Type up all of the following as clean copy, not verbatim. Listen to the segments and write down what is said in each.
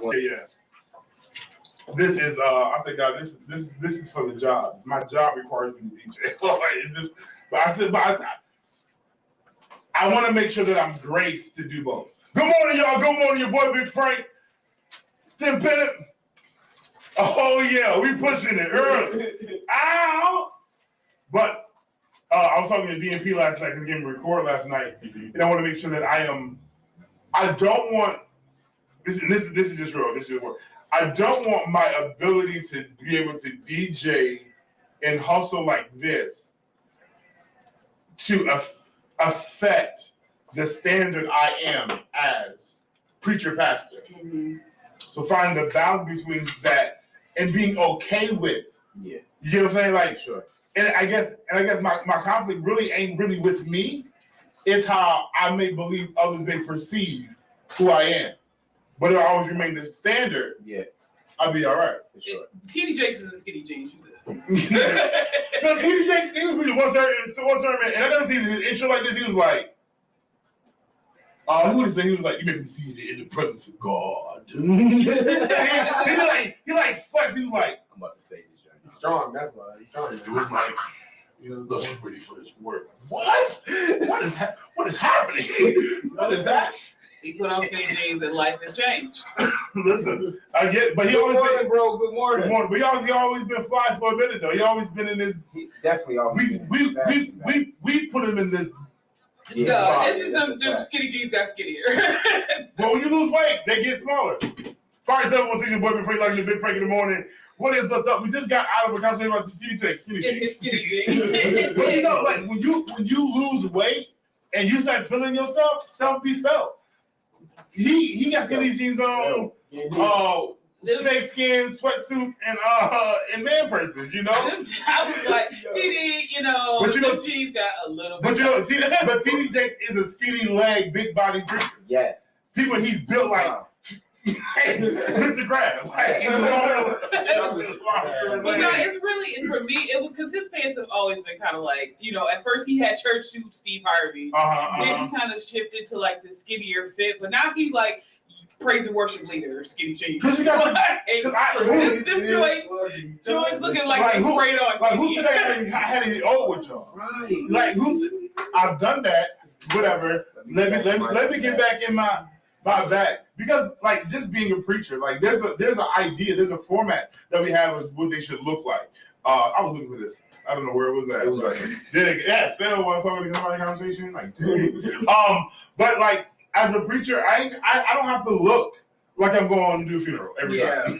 Yeah. This is I say, God, this is for the job. My job requires me to DJ. It's just, I want to make sure that I'm graced to do both. Good morning, y'all. Good morning, your boy Big Frank. Tim Bennett. Oh yeah, we pushing it early. Ow! But I was talking to DNP last night because he gave me a record last night, and I want to make sure that I don't want this is just real. This is just real. I don't want my ability to be able to DJ and hustle like this to affect the standard I am as preacher pastor. Mm-hmm. So find the balance between that and being okay with. Yeah. You get what I'm saying? Like, sure. And I guess my conflict really ain't really with me. It's how I may believe others may perceive who I am. But if I always remain the standard, yeah, I'll be all right. For sure. TD Jakes is a skinny jeans. No, TD Jakes, he was one certain, and I never seen his intro like this. He was like, who would say? He was like, you make me see it in the presence of God. he like flex. He was like, I'm about to say this, John. He's strong. That's why he's strong. It was like, let's get ready for this work. What? What is happening? What is that? He put on skinny jeans and life has changed. Listen, I get, but he Good always morning, been, bro. Good morning. Good morning. But he always been fly for a minute though. He always been in this. He definitely always. We put him in this. Yeah, no, it's just them skinny jeans got skinnier. Well, when you lose weight, they get smaller. 571 your boy Big Frank, like the Big Frank in the morning. What's up? We just got out of a conversation about TD Jakes, skinny jeans. Skinny jeans. But you know, like when you lose weight and you start feeling yourself, self be felt. He got skinny jeans on, snake skin sweatsuits and man purses, you know. I was like, TD, but jeans got a little bit. But TD Jakes is a skinny leg, big body preacher. Yes. People he's built like Mr. Crab. It's really for me. It was because his pants have always been kind of like, at first he had church suit Steve Harvey. Then he kind of shifted to like the skinnier fit, but now he like praise and worship leader skinny jeans. Joints looking like they sprayed on. Like who said I had it old with y'all? Right. Like who said I've done that? Whatever. Let me get back in my back. Because like just being a preacher, like there's an idea, there's a format that we have of what they should look like. I was looking for this. I don't know where it was at. It was like Phil was talking in the conversation. Like, but like as a preacher, I don't have to look like I'm going to do a funeral every time.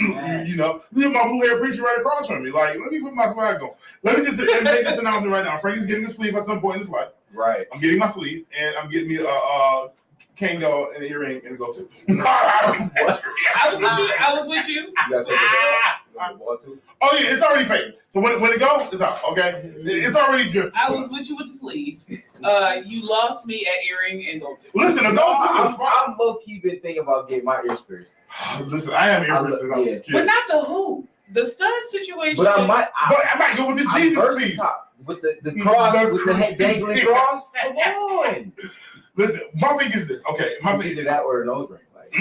Leave my blue hair preacher right across from me. Like, let me put my swag on. Let me just make this announcement right now. Frankie's getting a sleeve at some point in his life. Right. I'm getting my sleeve and I'm getting me a Kango and an earring and a go to. I was with you. Oh yeah, it's already fake. So when it goes, it's out. Okay, it's already drifting. I was with you with the sleeve. You lost me at earring and go to. Listen, I'm low key been thinking about getting my ears pierced. Listen, I have ear pierced since I was a kid. But not the hoop. The stud situation. But I might go with the Jesus piece. With the cross, with the dangling cross. Come on. Listen, my thing is this. Okay, it's either that or a nose ring. Like,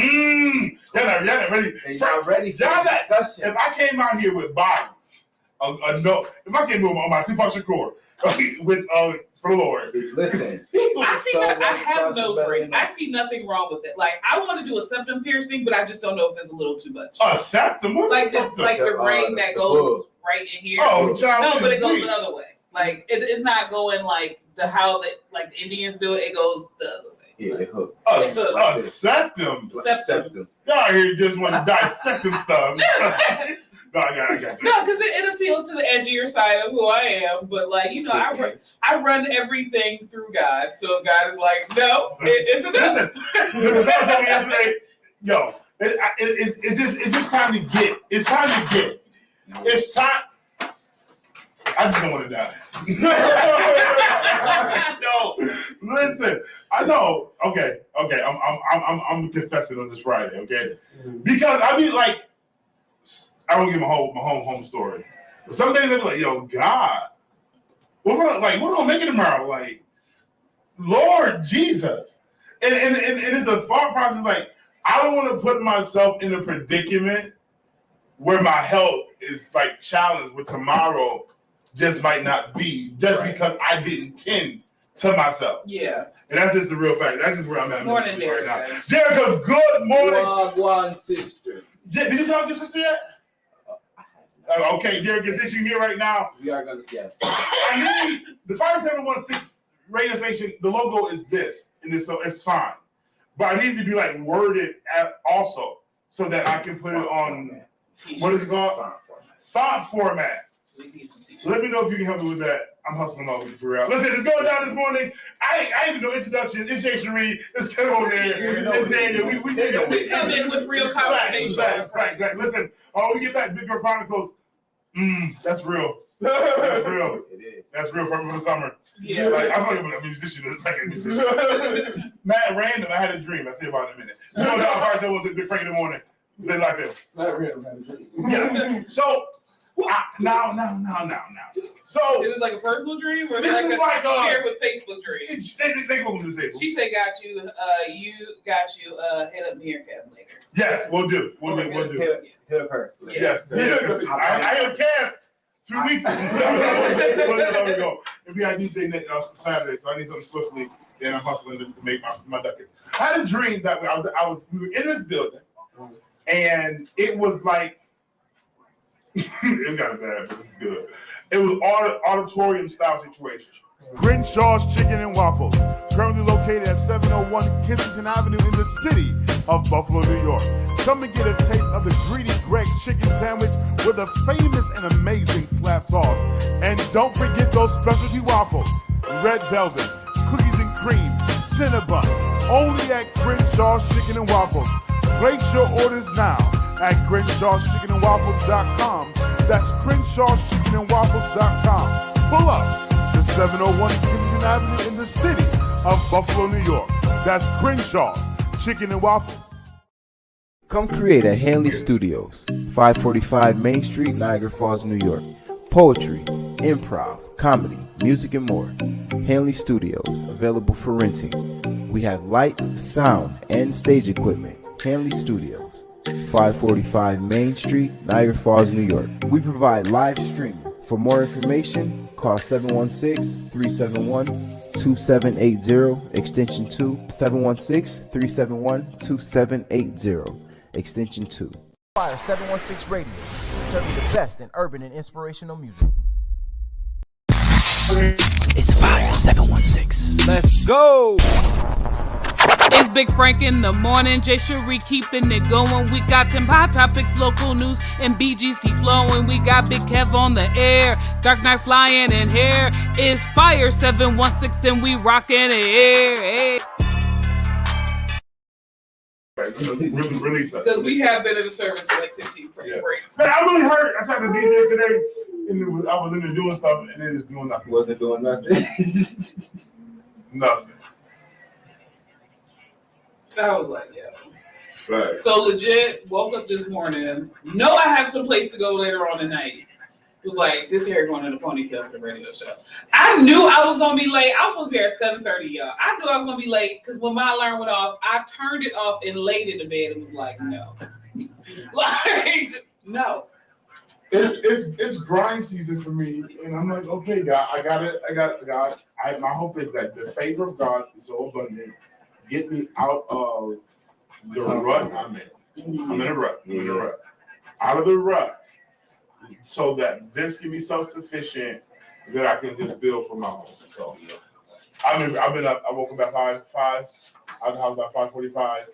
y'all not ready. Y'all ready for the discussion. If I came out here with bodies, if I came on my Tupac Shakur with for the Lord. Listen. I have nose ring. I see nothing wrong with it. Like I want to do a septum piercing, but I just don't know if it's a little too much. A septum? What's septum? Like the ring that goes right in here. Oh, child. No, but it goes the other way. Like it's not going like how the Indians do it. It goes the other way. Yeah, they hook. A septum. Septum. Y'all here just want to dissect them stuff. No, I got you. No, because it appeals to the edgier side of who I am. But like I run everything through God. So God is like, no, it's a listen. Someone told me yesterday, yo, it's just time to get. It's time to get. It's time. I just don't want to die. No, listen. I know. Okay. I'm confessing on this Friday. Okay, because I mean, like, I don't give my home story. But some days I be like, yo, God, what am I gonna make it tomorrow? Like, Lord Jesus, and it's a thought process. Like, I don't want to put myself in a predicament where my health is like challenged, where tomorrow just might not be, just because I didn't tend to myself. Yeah. And that's just the real fact. That's just where I'm at Morning, right now. Derek. Jericho, good morning. One sister. Yeah, did you talk to your sister yet? Okay, Jericho, since you're here right now, We are gonna I need the Fire 716 radio station. The logo is this, and it's fine. But I need to be like worded also so that I can put it on what is it called? Font format. So let me know if you can help me with that. I'm hustling over for real. Listen, it's going down this morning. I ain't even no introduction. It's Jay Cherie. It's Kevin over there. It's Daniel. We come in with real conversation. Exactly. Listen, we get back. Big Girl Chronicles. That's real. That's real. It is. That's real for the summer. Yeah. Like, I'm like a musician. Like a musician. Matt Random. I had a dream. I'll tell you about it in a minute. You know that first that was Big Frank in the morning. They like that. Matt Random had a dream. Yeah. So. Now. So is it like a personal dream or like a share with Facebook dream? They go to the table. She said, "Got you. Head up here, Kevin later." Yes, we'll do. We'll do. Hit up her. Yes. I am Kev. 3 weeks ago. Let me go. Maybe I DJ next Saturday, so I need something swiftly, and I'm hustling to make my ducats. I had a dream that we were in this building, and it was like. It got bad, but it's good. It was auditorium style situation. Crenshaw's Chicken and Waffles, currently located at 701 Kensington Avenue in the city of Buffalo, New York. Come and get a taste of the greedy Greg's chicken sandwich with a famous and amazing slap sauce. And don't forget those specialty waffles, red velvet, cookies and cream, Cinnabon, only at Crenshaw's Chicken and Waffles. Place your orders now at Crenshaw'sChickenandWaffles.com. That's Crenshaw'sChickenandWaffles.com. Pull up to 701 Kensington Avenue in the city of Buffalo, New York. That's Crenshaw's Chicken and Waffles. Come create at Hanley Studios, 545 Main Street, Niagara Falls, New York. Poetry, improv, comedy, music, and more. Hanley Studios, available for renting. We have lights, sound, and stage equipment. Hanley Studios, 545 Main Street, Niagara Falls, New York. We provide live streaming. For more information, call 716-371-2780, extension 2, 716-371-2780, extension 2. Fire 716 Radio, serving the best in urban and inspirational music. It's Fire 716. Let's go! It's Big Frank in the morning, Jay Cherie keeping it going. We got them hot topics, local news, and BGC flowing. We got Big Kev on the air, Dark Knight flying in here. It's Fire 716 and we rocking it here. Hey. Release us. Because we have been in the service for like 15 breaks. Man, I really hurt. I tried to DJ today, and I was in there doing stuff, and then just doing nothing. Wasn't doing nothing. Nothing. I was like, yeah. Right. So legit, woke up this morning. Know I have some place to go later on tonight. Was like, this hair going in a ponytail for the radio show. I knew I was gonna be late. I was supposed to be here at 7:30, y'all. I knew I was gonna be late because when my alarm went off, I turned it off and laid in the bed and was like, no. Like, no. It's grind season for me, and I'm like, okay, God, I got it. God. My hope is that the favor of God is so abundant. Get me out of the rut I'm in. I'm in a rut. Out of the rut, so that this can be self-sufficient, that I can just build for my home. So I've been up. I woke up at 5. Out of the house at 5:45.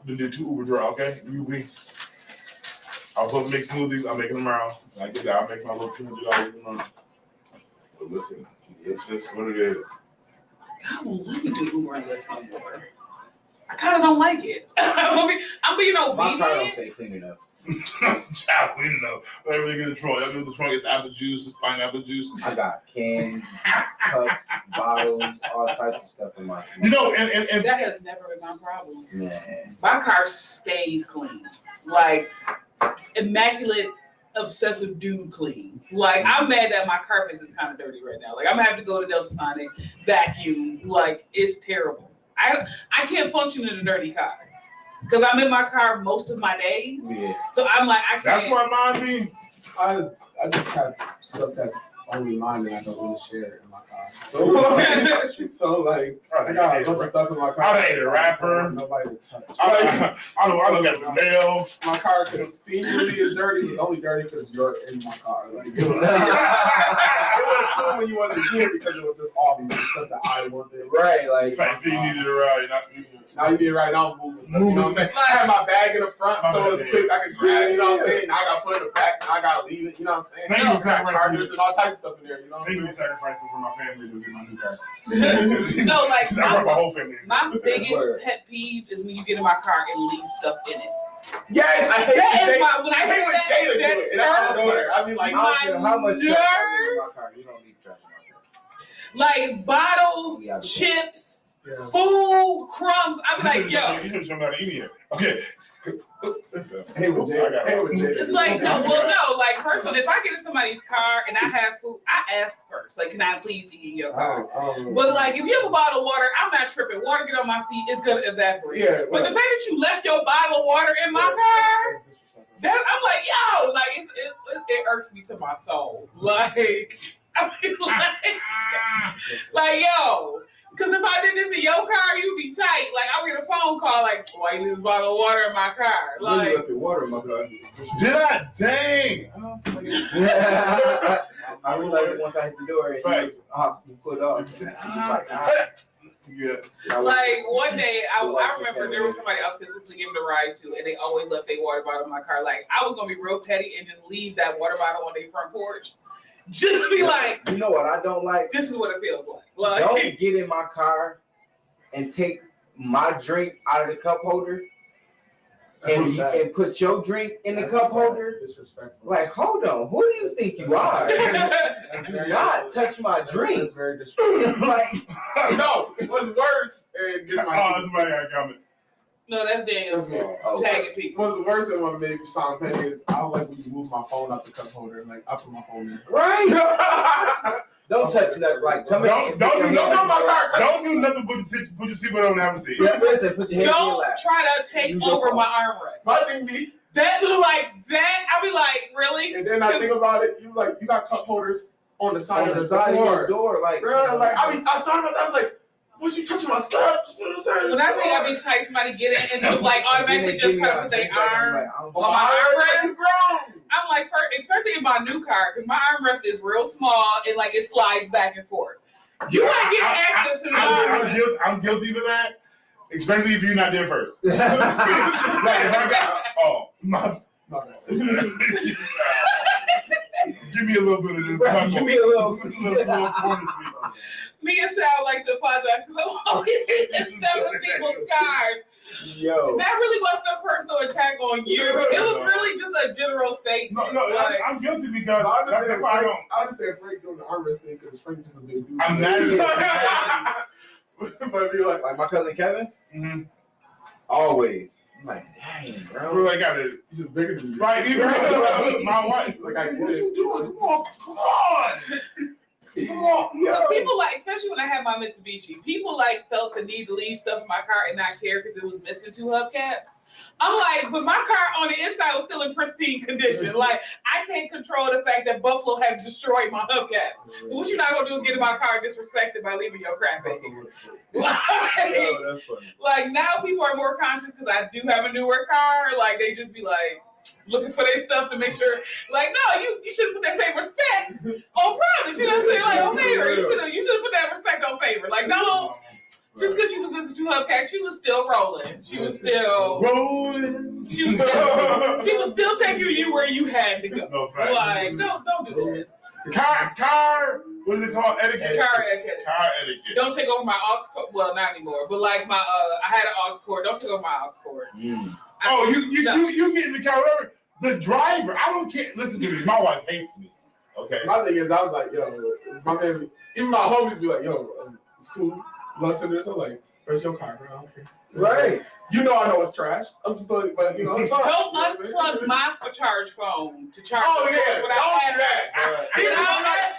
Did 2 Uber drive. Okay, I was supposed to make smoothies. I'm making them around. I get that. I make my little $200 a month. But listen, it's just what it is. God won't let me do Uber and Lyft no more. I kind of don't like it. I'm being obedient. My car don't say clean enough. Child cleaning up. Everything in the trunk. Everything in the trunk is apple juice, it's pineapple juice. I got cans, cups, bottles, all types of stuff in my car. You know, and that has never been my problem. Man. My car stays clean. Like, immaculate, obsessive dude clean. Like, I'm mad that my carpets is kind of dirty right now. Like, I'm gonna have to go to Delta Sonic, vacuum. Like, it's terrible. I can't function in a dirty car because I'm in my car most of my days. Yeah. So I'm like, I can't. That's what mine mean. I just have stuff that's only mine and I don't want to share it in my car. So like I got a bunch of stuff in my car. I hate a rapper. Nobody to touch. I don't got the mail. My car seemingly is dirty. It's only dirty because you're in my car. Like it was cool when you wasn't here because it was just obvious stuff that I wanted. Right, like Fact, you needed it right. Now you need it right now. I'm moving stuff. You know what I'm saying? I have my bag in the front, so it's quick. I can grab. You know what I'm saying? Now I got to put it in the back. Now I got to leave it. You know what I'm saying? Thank you, I got chargers and all types of stuff in there. You know what I'm saying? Sacrifices for my family to get my new car. No, like I brought my whole family. my biggest pet peeve is when you get in my car and leave stuff in it. Yes, I hate That when is my when I hate say when that, Jada do it, and that's my daughter. I be like, my I don't care how much trash I in my car, you don't need trash in my car. like bottles, chips, food, crumbs. I'm like, yo. You should show me how to eat here. Okay. Hey, with Jada. Hey, with Jada. It's like, no, like, first of all, if I get in somebody's car and I have food, I ask first, like, can I please eat in your car? But, like, if you have a bottle of water, I'm not tripping. Water get on my seat, it's going to evaporate. Yeah, but the fact that you left your bottle of water in my car, I'm like, yo, like, it irks me to my soul. Like, I mean, like, yo. Because if I did this in your car, you'd be tight. Like, I'll get a phone call, like, why you leave this bottle of water in my car? Like, you left your water in my car. Did I? Dang. I realized it once I hit the door and you put off. Yeah. Like, one day, I remember there was somebody else consistently giving a ride to, and they always left their water bottle in my car. Like, I was going to be real petty and just leave that water bottle on their front porch. Just be like, you know what I don't like? This is what it feels like. Don't get in my car and take my drink out of the cup holder and put your drink in the cup holder. Disrespectful. Like, hold on, who do you think you are? Do not touch my drink. That's very disrespectful. Like, no, what's worse? Somebody got a comment. No, that's Daniel's tagging people. What's worse than what made me sound petty is I don't like when you move my phone out the cup holder. Like, I put my phone in. Right. Don't touch that. Like, come in. Don't do nothing but put your seatbelt on and have a seat. Yeah, listen, put your head in your lap. Don't try to take over my armrest. My thing be that like that. I be like, really? And then I think about it. You got cup holders on the side of the door. Like, bro, like I thought about that. I was like, what you touching my stuff? You know what I'm saying? When I say I be tight, somebody get it and just like automatically just try to put their arm on my armrest. I'm like, especially in my new car, because my armrest is real small and like it slides back and forth. You want to get access to the armrest. I'm guilty of that, especially if you're not there first. Like if I got, my give me a little bit of this. Give me a little corner seat. Me and Sal like to apologize because I'm always in seven people's cars. Yo. That really wasn't a personal attack on you. It was really just a general statement. No, like, I'm guilty because I understand Frank doing the armrest thing because Frank just a big dude. I'm mad. But be like my cousin Kevin? Mm-hmm. Always. I'm like, dang, bro. I got it. He's just bigger than you. Right, even my wife. Like, I get what it. You doing? Come on. Because people like, especially when I had my Mitsubishi, people like felt the need to leave stuff in my car and not care because it was missing 2 hubcaps. I'm like, but my car on the inside was still in pristine condition. Like, I can't control the fact that Buffalo has destroyed my hubcaps. What you're not gonna do is get in my car disrespected by leaving your crap in here. Like now people are more conscious because I do have a newer car. Like they just be like looking for their stuff to make sure. Like no, you should put that same respect on promise. You know what I'm saying? Like on favor, you should have put that respect on favor. Like no. Just because she was missing 2 hubcaps, she was still rolling. She was still rolling. She was still taking you where you had to go. No, like, don't do that. Car. What is it called? Etiquette. Car etiquette. Car etiquette. Don't take over my aux cord. Well, not anymore. But like my, I had an aux cord. Don't take over my aux cord. You get in the car. The driver. I don't care. Listen to me. My wife hates me. Okay. My thing is, I was like, yo, my man. Even my homies be like, yo, it's cool. Listeners, I'm like, Where's your car, bro? Right. You know I know it's trash. I'm just like, but you know. It's fine. Don't unplug my charge phone to charge. Oh yeah, without don't do that. Right.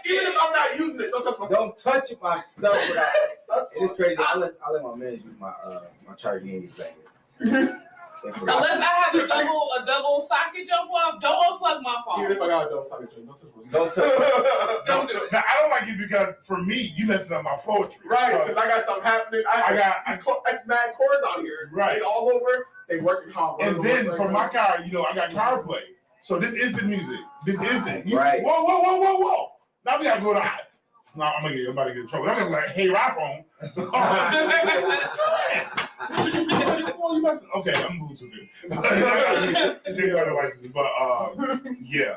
Even if I'm not using it, don't touch my stuff. Don't touch my stuff without. It's crazy. I let my man use my charging aid back here. Unless I have a double socket jump off, don't unplug my phone. Even if I got a double socket jump, don't touch my Don't stuff. touch it. Don't do it. Now, I don't like it because for me, you messing up my poetry. Right, because I got something happening. I got mad chords out here. Right. They all over. They working hard. And then for my car, you know, I got CarPlay. So this is the music. This is the right. Whoa. Now we gotta go to. No, I'm about to get in trouble. I'm gonna be like, hey, iPhone. Oh, you must. Okay, I'm Bluetooth. But yeah.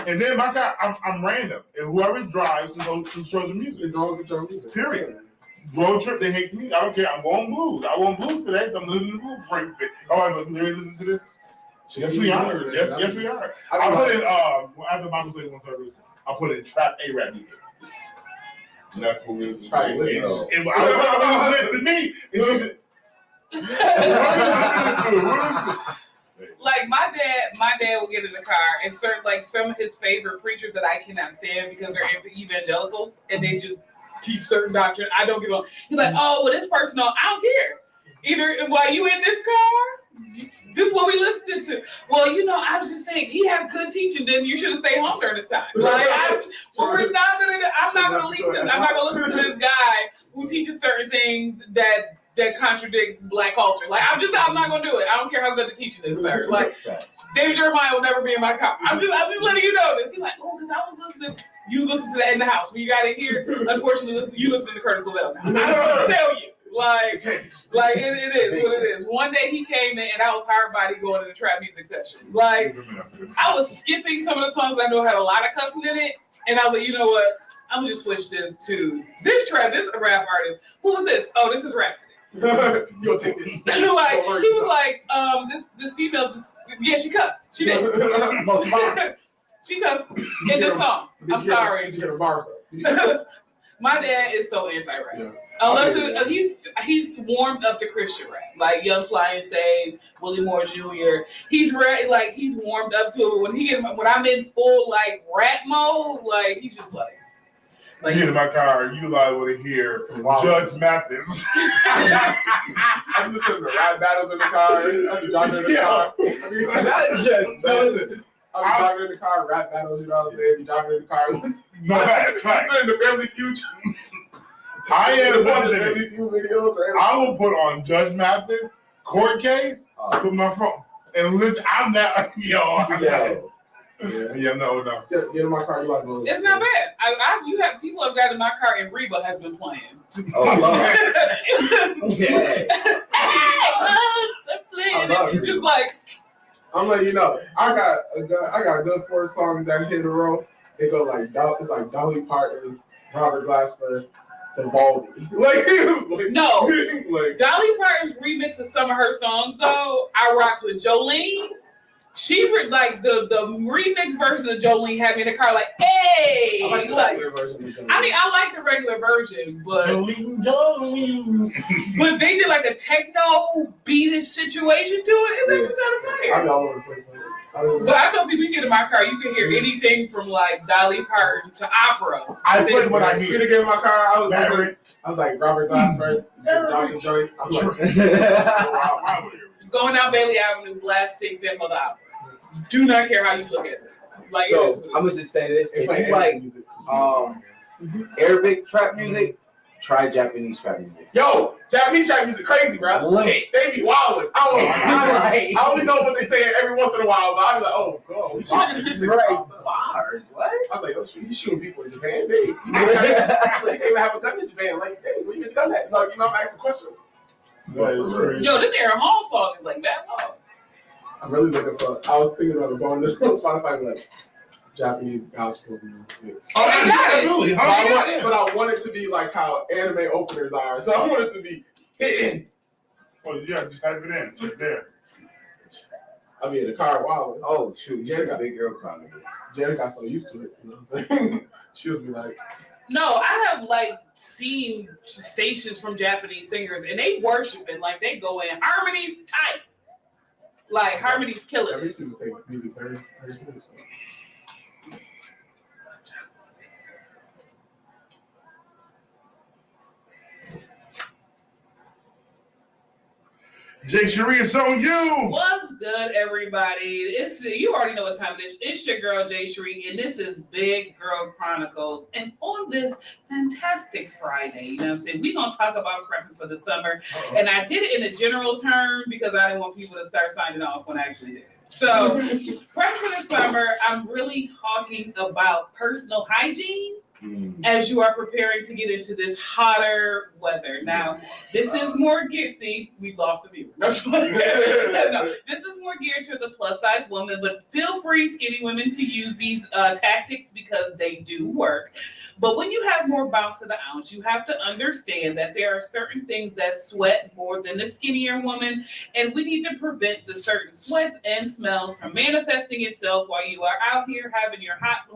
And then my car, I'm random, and whoever drives shows the music. It's all control music. Period. Road trip, they hate me. I don't care. I'm going blues. I want blues today, so I'm listening to blues. Oh, but listen to this. Yes, we are. Yes, we are. I put in after Bible study one service. I put in trap A-rap music. And that's what it was. To me, it's just. Like my dad will get in the car and some of his favorite preachers that I cannot stand because they're evangelicals and they just teach certain doctrine. I don't give a. He's like, oh, well, this person, I don't care. Either while you in this car, this is what we listening to. Well, you know, I was just saying he has good teaching. Then you should have stayed home during this time. Like, I'm not gonna listen. I'm not gonna listen to this guy who teaches certain things that contradicts Black culture. Like, I'm not gonna do it. I don't care how good the teaching is, sir. Like, David Jeremiah will never be in my car. I'm just letting you know this. He's like, oh, because I was listening. You listen to that in the house. When you got it here, unfortunately, you listen to Curtis Lavelle now. I don't know to tell you. Like it is what it is. One day he came in and I was hard body going to the trap music session. Like, I was skipping some of the songs I know had a lot of cussing in it. And I was like, you know what? I'm gonna just switch this to this rap artist. Who was this? Oh, this is Rhapsody. You'll take this. Like, he was like, this female just, she cussed. She did. She cussed in this song. I'm sorry. Did you get a bar? My dad is so anti-rap. Yeah. Unless he's warmed up to Christian rap, like Young Fly and Saved, Willie Moore Jr. He's warmed up to it. When I'm in full like rap mode, like he's just like you get in my car, you liable to hear Judge Mathis. I'm listening to rap battles in the car. I'm driving in the car. I'm driving in the car, rap battles, you know what I'm saying? You're driving in the car, listening to Family Feud. I am listening. I will put on Judge Mathis court case, put my phone, and listen. I'm not, no. Get in my car. It's not bad. You have people have got in my car and Reba has been playing. I love it. Just like I'm letting you know. I got a good 4 songs that hit in a row. They go like Dolly Parton, Robert Glasper, and Baldy. No. Dolly Parton's remix of some of her songs though, I rocked with Jolene. She like the remix version of Jolene had me in the car like, hey, I like the regular version of Jolene. I mean, I like the regular version, but Jolene. But they did like a techno beatish situation to it. It's actually kind of fire. I be all over the place. But I tell people, you get in my car, you can hear anything from like Dolly Parton to opera. I think what I hear. You get in my car, I was like Robert Glasper, Dr. Joy. I'm like, going down Bailey Avenue, blasting Femme of the Opera. Do not care how you look at it. Like, so I'm gonna just say this: if you like Arabic trap music, try Japanese trap music. Yo, Japanese trap music crazy, bro. Lit. They be wildin'. I only know what they say every once in a while, but I be like, oh, God. Bars. What? I was like, oh, he's shooting people in Japan. They even have a gun in Japan. Like, hey, where you get the gun at? Like, I'm asking questions. Yo, this Aaron Hall song is like that long. I'm really looking for. I was thinking about going to Spotify like Japanese gospel music. Oh, they got it. Really? But I want it to be like how anime openers are. So I want it to be hitting. Well, yeah, just type it in. It's just there. I'll be in the car wild. Oh shoot, Janet got a big girl crying. Janet got so used to it. You know what I'm saying? She'll be like, No, I have like seen stations from Japanese singers, and they worshiping like they go in harmonies tight, like harmonies killing. These people take music very, very seriously. Jay Cherie, it's on you. What's good, everybody? You already know what time it is. It's your girl Jay Cherie, and this is Big Girl Chronicles. And on this fantastic Friday, you know what I'm saying, we're gonna talk about prepping for the summer. And I did it in a general term because I didn't want people to start signing off when I actually did it. So, prepping for the summer, I'm really talking about personal hygiene as you are preparing to get into this hotter weather. Now, this is more geared. See, we've lost a viewer. No, this is more geared to the plus size woman, but feel free, skinny women, to use these tactics because they do work. But when you have more bounce to the ounce, you have to understand that there are certain things that sweat more than the skinnier woman, and we need to prevent the certain sweats and smells from manifesting itself while you are out here having your hot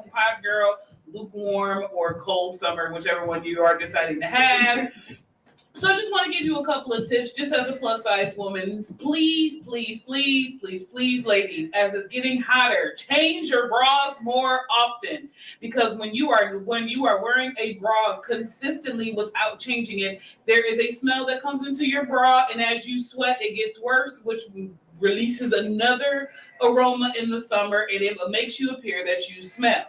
girl, lukewarm or cold summer, whichever one you are deciding to have. So I just want to give you a couple of tips just as a plus size woman. Please, please, please, please, please, ladies, as it's getting hotter, change your bras more often. Because when you are wearing a bra consistently without changing it, there is a smell that comes into your bra, and as you sweat, it gets worse, which releases another aroma in the summer, and it makes you appear that you smell.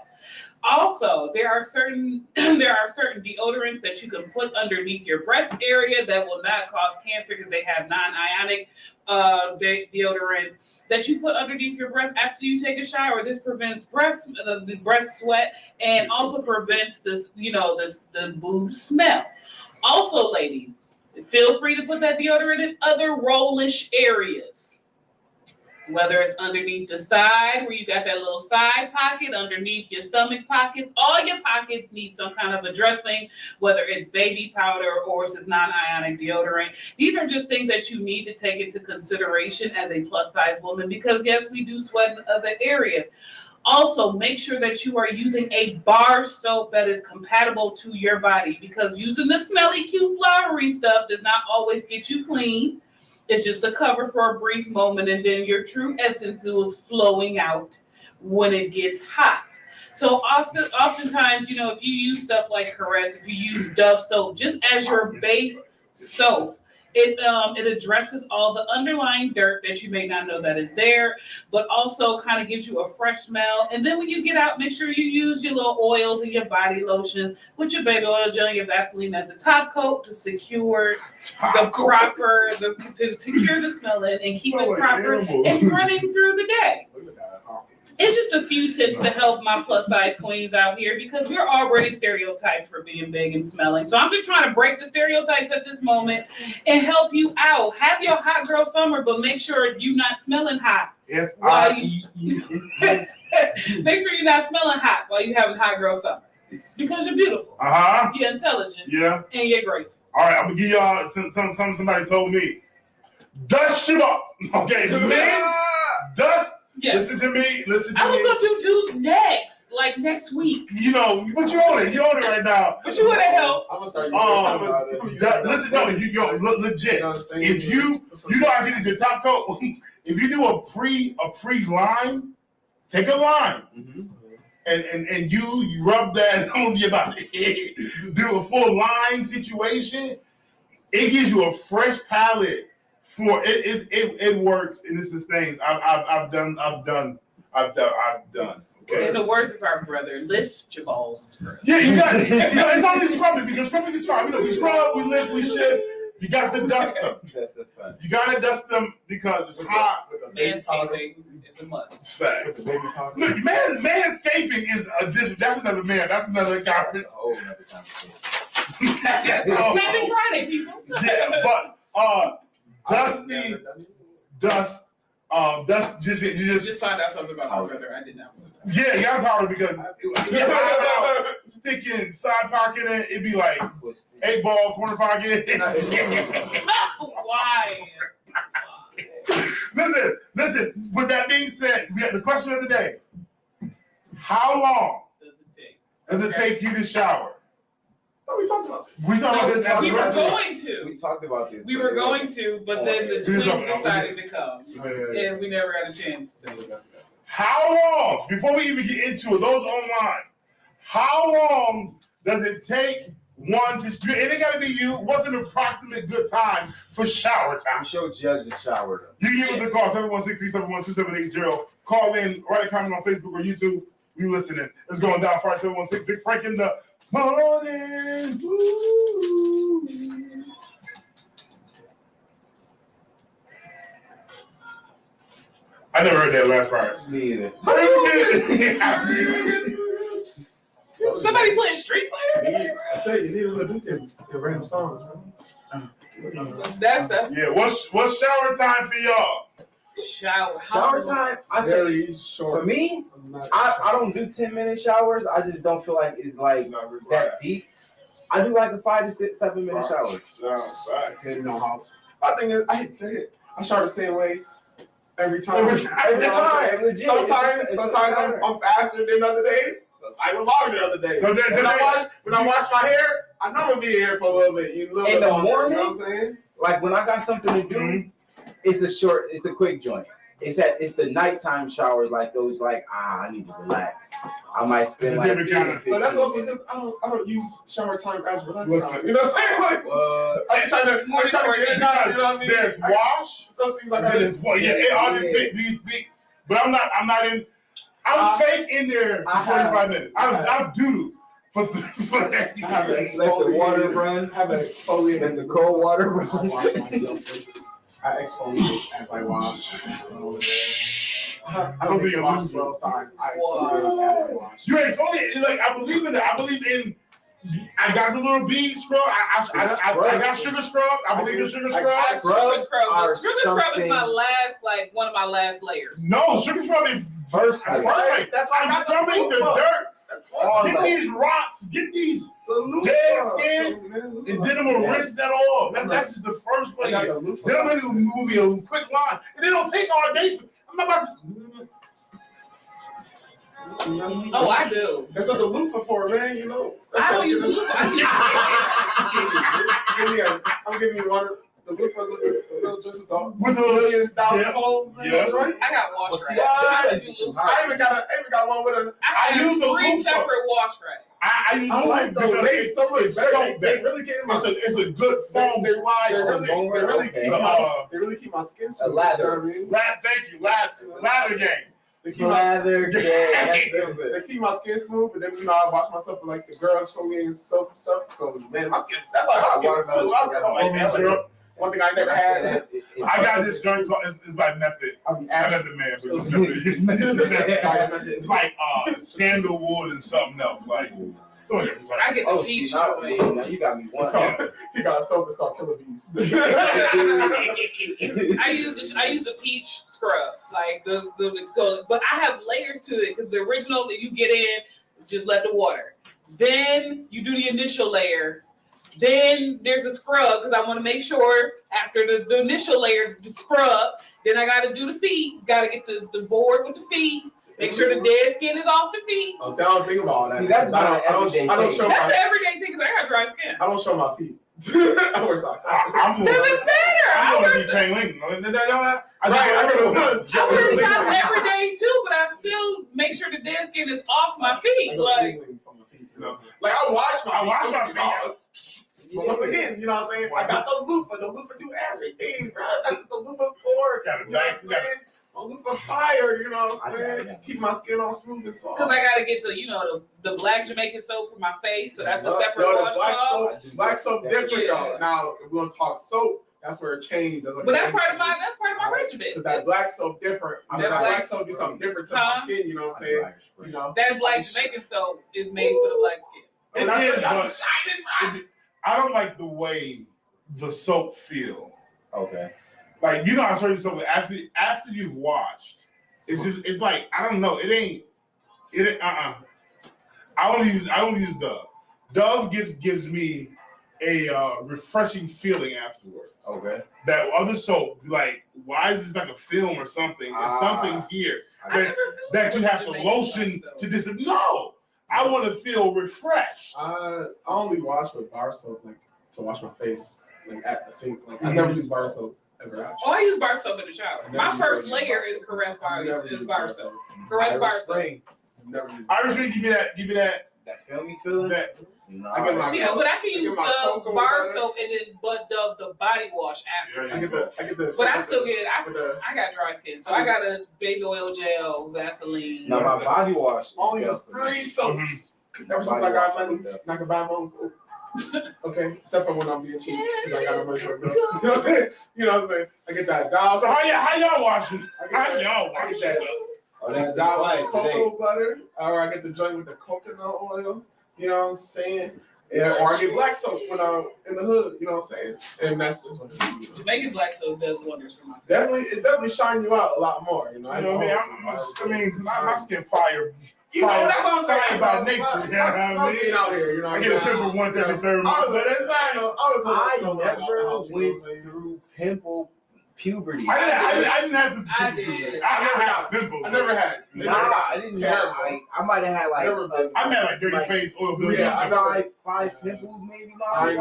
Also, there are certain deodorants that you can put underneath your breast area that will not cause cancer because they have non-ionic deodorants that you put underneath your breast after you take a shower. This prevents the breast sweat and also prevents the boob smell. Also, ladies, feel free to put that deodorant in other rollish areas. Whether it's underneath the side, where you got that little side pocket, underneath your stomach pockets, all your pockets need some kind of a dressing, whether it's baby powder or it's non-ionic deodorant. These are just things that you need to take into consideration as a plus size woman because, yes, we do sweat in other areas. Also, make sure that you are using a bar soap that is compatible to your body because using the smelly, cute, flowery stuff does not always get you clean. It's just a cover for a brief moment, and then your true essence is flowing out when it gets hot. So oftentimes, if you use stuff like Caress, if you use Dove soap, just as your base soap, it addresses all the underlying dirt that you may not know that is there, but also kind of gives you a fresh smell. And then when you get out, make sure you use your little oils and your body lotions with your baby oil gel and your Vaseline as a top coat to secure to secure the smell in and keep it proper and running through the day. It's just a few tips to help my plus size queens out here because we're already stereotyped for being big and smelling. So I'm just trying to break the stereotypes at this moment and help you out. Have your hot girl summer, but make sure you're not smelling hot. Yes, make sure you're not smelling hot while you're having hot girl summer because you're beautiful. You're intelligent. Yeah. And you're graceful. All right, I'm gonna give y'all somebody told me. Dust you up. Okay, man. Dust. Yes. Listen to me. I was gonna do dudes next week. But you own it. You own it right now. But you want to help? I'm gonna start. Listen, no, legit. If you know how to get your top coat, if you do a pre-line, take a line, and you rub that on your body. Do a full line situation. It gives you a fresh palette. It works and it sustains. I've done. Okay. In the words of our brother, lift your balls. Yeah, you got it. It's only scrubbing because scrubbing is fine. We scrub, we lift, we shit. You got to dust them. You got to dust them because it's hot. Manscaping is a must. Facts. Look, manscaping is that's another man. That's another guy. Happy Friday, people. Yeah, but dust. Just find out something about my brother. I did not know that. Yeah, you got powder because sticking side pocket in, it'd be like 8-ball corner pocket. Why? Listen. With that being said, we have the question of the day: how long does it take you to shower? Oh, we talked about this. We talked about this after We the were rest. going to. We talked about this. We were going to, but then the twins decided to come, and we never got a chance to. How long, before we even get into it, those online, how long does it take one to, and it gotta be you, what's an approximate good time for shower time? I'm sure Judge the shower. You can give us a call, 716-371-2780. Call in, write a comment on Facebook or YouTube. We listening. It's going down far, 716. Big Frank in the morning. Woo. I never heard that last part. Me either. Somebody playing Street Fighter? I said you need a little Duke in random songs, That's Yeah, what's shower time for y'all? Shower time. I say very short. for me, I don't do 10-minute showers. I just don't feel like it's like that deep. I do like a 5 to 6, 7-minute shower. My thing is, I hate to say it. I shower the same way every time. Every time, legit. Sometimes I'm faster than other days. Sometimes I'm longer than other days. So when I wash my hair, I know I'm gonna be here for a little bit. In the morning, you know what I'm saying? Like when I got something to do, it's a quick joint. It's the nighttime showers, like those, like I need to relax. I might spend like 10 kind of, but that's also because I don't use shower time as relax time. You know what I'm saying? Like I'm trying to get it out. You know what I mean? There's wash. Some things like that. It all depends. Do you speak? But I'm not in. I'm fake in there for 45 minutes. I'm doo for that. I have let the water run. Have an exfoliate Let the cold water run. I exfoliate as I wash. I don't think I wash 12 times. I exfoliate as I wash. You exfoliate. Like I believe in that. I believe in. I got the little bead scrub. I got sugar scrub. I believe in sugar scrub. Sugar scrub is one of my last layers. No, sugar scrub is versatile. That's why I'm scrubbing the dirt. Get these rocks. Get these dead skin, and then I'm gonna rinse that off. That's just the first layer. Then I'm gonna move you a quick line, and it don't take all day. I'm not about to. Oh, I do. That's what the loofah for, man. You know. I don't use the loofah. I'm giving you one. The loofah's a little just with the $1 million holes. Right? I got wash racks. I even got one with a. I use 3 separate wash racks. I like those. They so much better. They really get my. It's a good foam slide. They really keep my skin smooth. Lather. Thank you. Lather game. They keep they keep my skin smooth, but then I wash myself with like the girl exfoliating soap and stuff. So man, my skin. That's why my skin smooth. One thing I never had. I got this joint called. It's by Method. I'm Method Man, but it's Method. It's like sandalwood and something else. Like. I get the peach. Now you got me one. He got a soap. It's called Killer Bees. I use the peach scrub, like the but I have layers to it because the original that you get in, just let the water. Then you do the initial layer. Then there's a scrub because I want to make sure after the initial layer, the scrub. Then I got to do the feet. Got to get the board with the feet. Make sure the dead skin is off the feet. Oh, see, I don't think about all that. See, that's not an everyday thing. That's an everyday thing because I got dry skin. I don't show my feet. I wear socks. I'm Doesn't matter. I I wear chain link. wear socks every day too, but I still make sure the dead skin is off my feet. Like I wash my feet. But once again, you know what I'm saying? I got the loofah. The loofah do everything, bro. That's what the loofah for. A loofah fire, you know, man. Keep my skin all smooth and soft. Because I gotta get the black Jamaican soap for my face, so that's a separate wash. Black soap different though. Now if we're gonna talk soap, that's where it changed. But that's part of my regimen. Because that black soap different. That black soap do something different to my skin. You know what I'm saying? You know that black Jamaican soap is made for the black skin. I don't like the way the soap feel. Okay. Like I certain soap after you've washed, it's like I don't know. It ain't. I only use Dove. Dove gives me a refreshing feeling afterwards. Okay. That other soap, like, why is this like a film or something? There's something here that you have to lotion to dis. No, I want to feel refreshed. I only wash with bar soap, like to wash my face, like at the sink. Like I never use bar soap ever. Actually. Oh, I use bar soap in the shower. My first layer is Caress bar soap. Caress bar soap. Irish Spring, give me that. That filmy feeling? That. No. But I can use the bar soap and then the body wash after. I get the. But I still get I got dry skin, so I got a baby oil gel, Vaseline. No, my body wash. Only use 3 soaps. Ever since I got money, I can buy my own soap. Okay, except for when I'm being cheap, because I got no money for it. You know what I'm saying? I get that doll. So how y'all washing? How y'all I washing? get that doll with cocoa butter, or I get the joint with the coconut oil. You know what I'm saying? Yeah, or I get black soap when I'm in the hood. You know what I'm saying? And that's just what it is. Jamaican black soap does wonders for my face. It definitely shine you out a lot more. You know what I mean? My skin fire. You know, that's what I'm saying about nature. You know what I mean? Out here, you know, I get a pimple once every 3rd month, but it's fine. I never went through pimple puberty. I didn't have pimples. I did. I never had pimples. I never had. I didn't have I might have had I had like dirty face oil. Yeah, 5 pimples maybe. I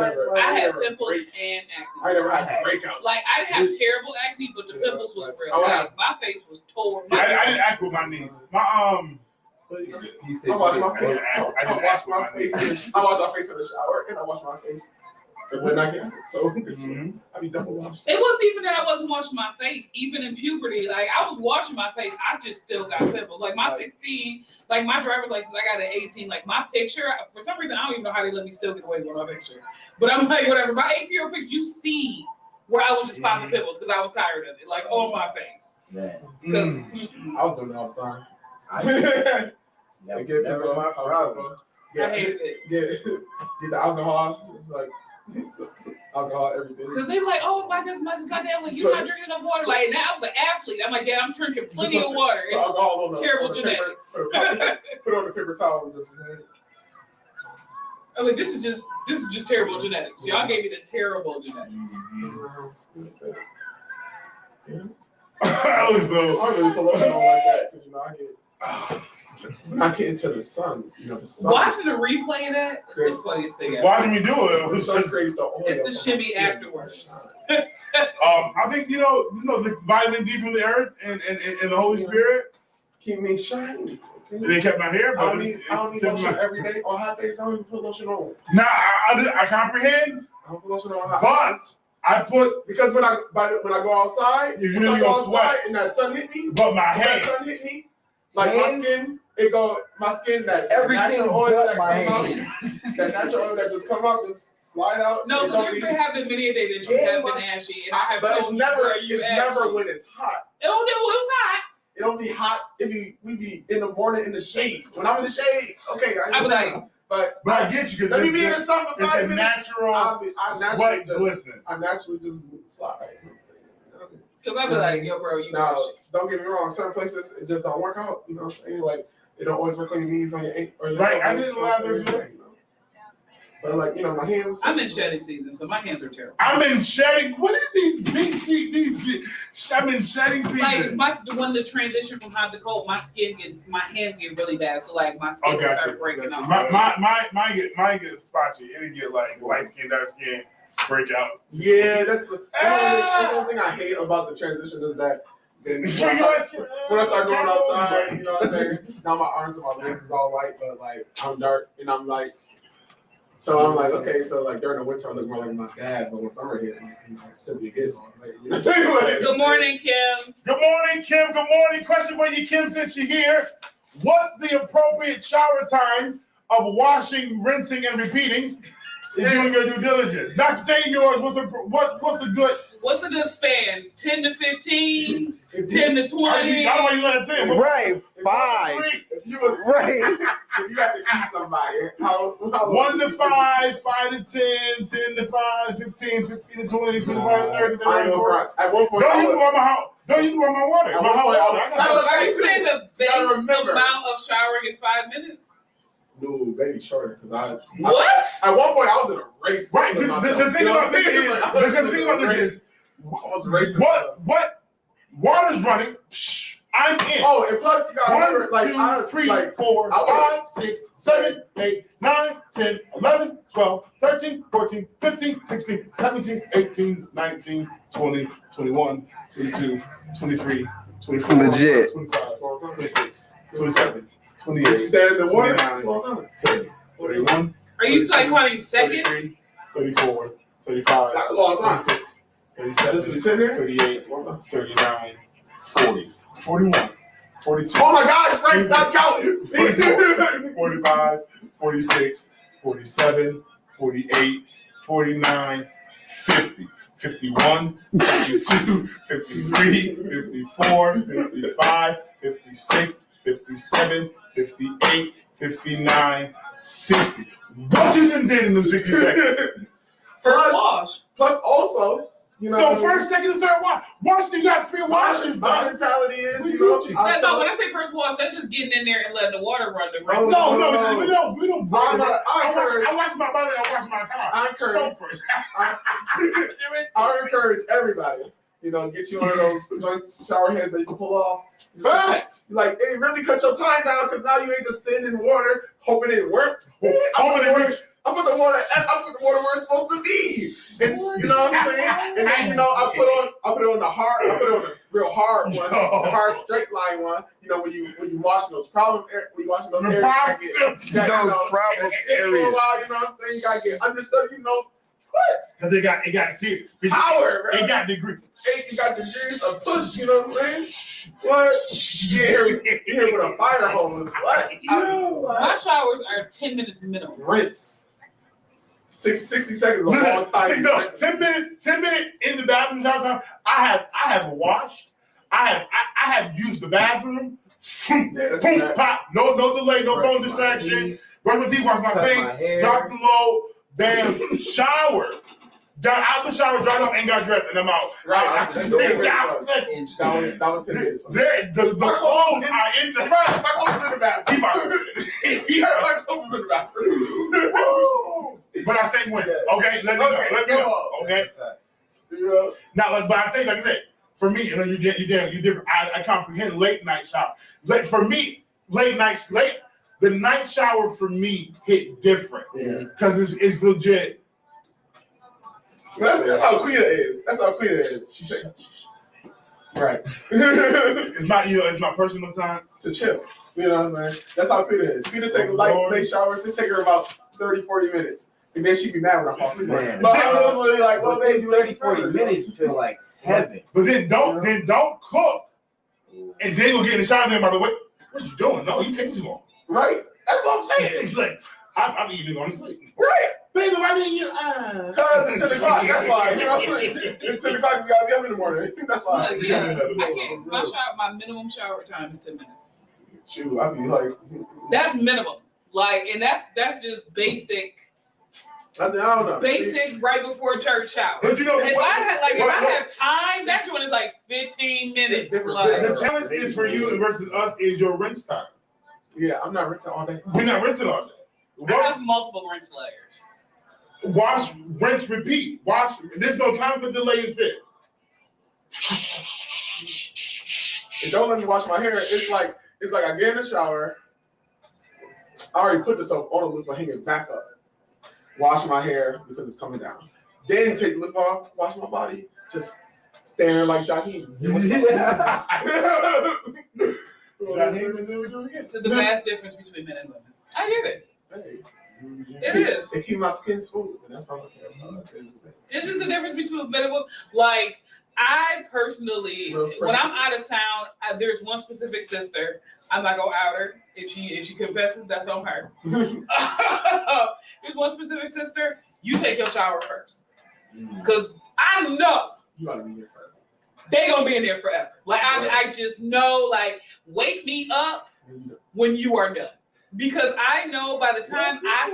had pimples and acne. I never had breakouts. Like I didn't have terrible acne, but the pimples was real. Like, my face was torn. I didn't act with my knees. I wash my face. I wash my face in the shower, and I wash my face when I get out. So I be double washed. It wasn't even that I wasn't washing my face. Even in puberty, like I was washing my face, I just still got pimples. Like my 16, like my driver's license, I got an 18. Like my picture, for some reason, I don't even know how they let me still get away with my picture. But I'm like, whatever. My 18-year-old picture, you see where I was just popping pimples because I was tired of it, like on my face. Because I was doing it all the time. Never my problem. I hated it. Get the alcohol, like alcohol, everything. Because they like, oh my goodness, my dad was like, you're not drinking enough water. Like now I was an athlete. I'm like, Dad, I'm drinking plenty of water. It's terrible genetics. Put on the paper towel and just. I'm like, this is just terrible genetics. Y'all gave me the terrible genetics. I really pull up like that because when I get into the sun, the sun. Watching the replay of that is the funniest thing ever. Watching me do it. It's the shimmy afterwards. I think the vitamin D from the earth and the Holy Spirit keep me shining. Okay? And they kept my hair, but I don't need lotion every day. On hot days, I don't even put lotion on. Nah, I comprehend. I don't put lotion on hot days. I put because when I go outside, if you really gonna sweat and that sun hit me, but my hand, that sun hit me, like my skin. My skin, that everything oil that my comes out, that natural oil that just comes out, just slide out. No, there have been many a day that you have been ashy, and I have but told it's never when it's hot. It was hot. It don't be hot. We be in the morning in the shade. When I'm in the shade, okay, I was like, but I get you. Let me be in the sun for 5 minutes. Natural sweat glisten. I naturally just slide. Because I'd be like, yo, bro, you now, don't get me wrong. Certain places it just don't work out. You know what I'm saying? Like it don't always work on your knees, on your ankle, or your right. I didn't allow them to do it. But like my hands. I'm in shedding season, so my hands are terrible. I'm in shedding. What is these these? I'm in shedding season. Like when the transition from hot to cold, my hands get really bad. So like my skin starts breaking off. Mine get spotchy. It'll get like light skin, dark skin, breakout. Yeah, that's the only thing I hate about the transition is that. Then when I start going outside, you know what I'm saying? Now my arms and my legs is all white, but like I'm dark and I'm like. So I'm like, okay, so like during the winter I look more like my dad, but when summer hit, simply gets on. Good morning, Kim. Good morning, Kim. Good morning. Question for you, Kim, since you're here. What's the appropriate shower time of washing, rinsing, and repeating if doing your due diligence? Not saying yours. What's a good span? 10 to 15, 10 to 20. I don't know you let it 10. Right, 5. If you was right. If you have to teach somebody, how 1 to 5, 5 to 10, 10 to 5, 15, 15 to 20, 25 to 30, 34. At one point, don't use my water. Are you saying the base amount of showering is 5 minutes? No, maybe shorter because what? At one point, I was in a race. Right. The thing about this is, I was racing. What water's running? I'm in. Oh, and plus you got 1, remember, like 2, 3, like 4, 5, 6, 7, 8, 9, 10, 11, 12, 13, 14, 15, 16, 17, 18, 19, 20, 21, 22, 23, 24, Legit. 25, 26, 27, 28, you stand in the water. 29, 30, 31. Are you like counting seconds? 33, 34, 35, That's a long time. 36, Just be 37, sitting there. 38, 39, 40, 41, 42. Oh my gosh, Frank, stop counting. 44, 45, 46, 47, 48, 49, 50, 51, 52, 53, 54, 55, 56, 57, 58, 59, 60. What you done did in them 60 seconds? First wash. Plus also, you know. So first, second, and third wash. Once you got 3 washes My done. mentality is, We you know, Gucci. That's all. When I say first wash, that's just getting in there and letting the water run. The rest. We don't. I wash my body. I wash my car. I encourage- Soap first. I encourage everybody, you know, get you one of those shower heads that you can pull off. Facts. Like, it really cut your time down because now you ain't just sitting in water hoping it worked. I put the water where it's supposed to be. And you know what I'm saying? And then, you know, I put it on the real hard one, the hard straight line one. You know, when you washing those areas, Those problem for a while, you know what I'm saying? You gotta get understood, you know. What? Because it got Power, bro. It got degrees. You got degrees of push, you know what I'm saying? What? You here with a fire hose. What? My showers are 10 minutes minimum. Rinse. 60 seconds is a long time. No, 10 minutes in the bathroom shower. I have washed. I have used the bathroom. Boom, pop. No delay, no phone distraction. Brush my teeth, wash my face, drop the load, bam, shower. Got out the shower, dried up, and got dressed, and I'm out. Right. That was 10 minutes. The clothes are in the My clothes in the bathroom. My clothes in the bathroom. But I stay winning. Okay, let me know. Okay. Yeah. Now, but I think, like I said, for me, you know, you're different. I comprehend late night shower. For me, the night shower for me hit different because it's legit. That's how Quita is. She takes. Right. It's my personal time to chill. You know what I'm saying? That's how Quita is. Quita take a late showers. It take her about 30, 40 minutes. And then she be mad when I fall asleep. But I was really like, well, baby, 30, 40 minutes feel like heaven. But then don't cook. And then go get in the shower. Then, by the way, what you doing? No, you taking too long. Right. That's what I'm saying. Like, I'm even going to sleep. Right. Baby, why didn't you? Because it's 10 o'clock. That's why. You know, it's 10 o'clock. We gotta be up in the morning. That's why. Look, yeah. I can't. My minimum shower time is 10 minutes. Shoot, I be like. That's minimum. Like, and that's just basic. I don't know. Basic right before church shower. But you know, if I have time, that joint is like 15 minutes. Like, the challenge is for you versus us is your rinse time. Yeah, I'm not rinsing all day. We're not rinsing all day. I have multiple rinse layers. Wash, rinse, repeat. Wash. There's no time for delay and sit. And don't let me wash my hair. It's like I get in the shower. I already put the soap on the loop, but hang it back up. Wash my hair because it's coming down. Then take the lip off, wash my body, just staring like Jaheim. The vast difference between men and women. I get it. Hey. It is. It keeps my skin smooth, and that's all I care about. It's just the difference between men and women. Like, I personally, when I'm out of town, there's one specific sister. I'm not gonna out her. If she confesses, that's on her. There's one specific sister. You take your shower first, because I know you gotta be here forever. They gonna be in there forever. Like I just know. Like, wake me up when you are done, because I know by the time I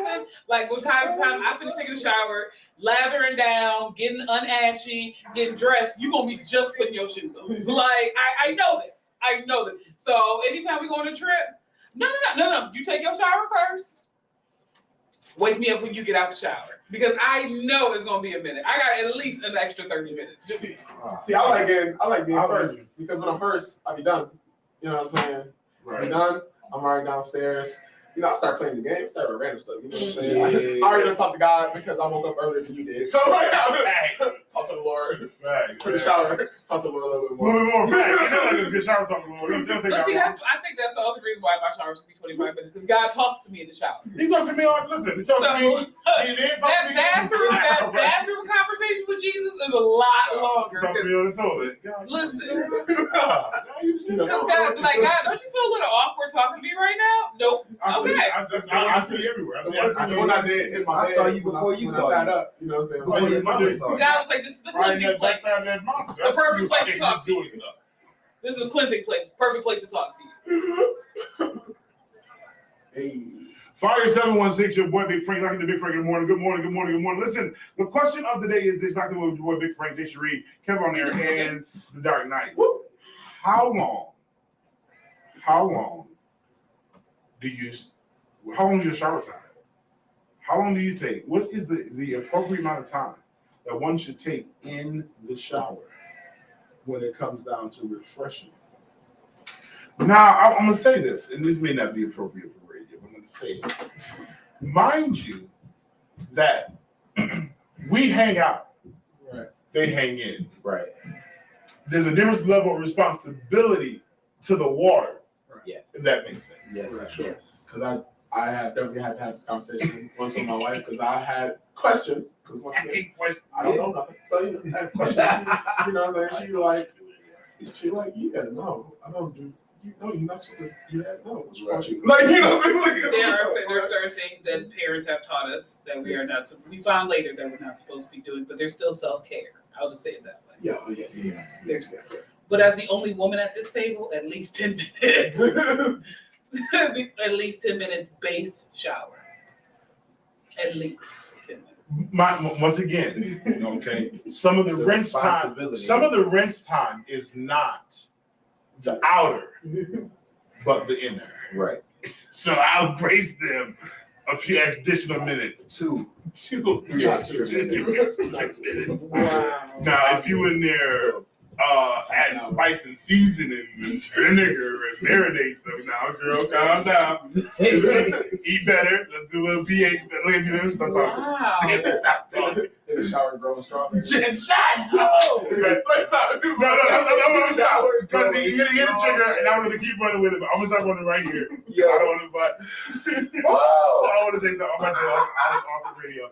finish taking a shower, lathering down, getting unashy, getting dressed, you gonna be just putting your shoes on. Like I know this. I know that. So anytime we go on a trip, no. You take your shower first. Wake me up when you get out the shower, because I know it's gonna be a minute. I got at least an extra 30 minutes. Just see, I like being first, because when I'm first, I'll be done. You know what I'm saying? Right. We done. I'm already downstairs. You know, I start playing the game, start with random stuff. You know what I'm saying? I already done talked to God because I woke up earlier than you did. So like, talk to the Lord. Right. For the shower, talk to the Lord a little bit more. A little bit more. Right. You know, like a good shower talk to the Lord. But see, I think that's the other reason why my shower should be 25 minutes because God talks to me in the shower. He talks to me on. Listen, he talks to me. That bathroom conversation with Jesus is a lot longer. Talk to me on the toilet. Listen, because God, like God, don't you feel a little awkward talking to me right now? Nope. I see you everywhere. I see what I did in my bed. I saw you before you saw sat up. You know what I'm saying? Before your mother saw God was like, this is the cleansing place. The perfect place to talk to you. This is a cleansing place. Perfect place to talk to you. Hey. Fire 716, your boy Big Frank, knocking the Big Frank in the morning. Good morning, good morning, good morning. Listen, the question of the day is this: knocking with your boy Big Frank, Jay Sheree, Kevin on there, and the Dark Knight. How long is your shower time? How long do you take? What is the appropriate amount of time that one should take in the shower when it comes down to refreshing? Now, I'm going to say this, and this may not be appropriate for radio, but I'm going to say it. Mind you that we hang out. Right. They hang in. Right. There's a different level of responsibility to the water. Yes. If that makes sense. Yes. Yes. Because I have definitely had to have this conversation once with my wife because I had questions. Because once again, I don't know nothing. So, you know, ask questions. You know what I'm saying? She like, yeah, no, I don't do. You know, you're not supposed to do that. No, what's wrong with you? Like, you know what I'm saying? There are certain things that parents have taught us that we are not. We found later that we're not supposed to be doing, but there's still self-care. I'll just say it that way. Yeah. There's this. But as the only woman at this table, at least 10 minutes. At least 10 minutes base shower. At least 10 minutes. Once again, okay. Some of the rinse time is not the outer, but the inner. Right. So I'll grace them a few additional minutes. Two. Yes, Wow. Now, if you in there adding spice and seasonings and vinegar and marinade stuff, now, girl, calm down. Eat better. Let's do a little pH. Wow. Stop talking. In the shower, growing strawberries. Just shut up. Let's stop. No, I'm gonna stop because he hit the trigger, and I'm gonna keep running with it. But I'm gonna start running right here. Yeah, I don't want to. I want to say something. I'm gonna say off the radio.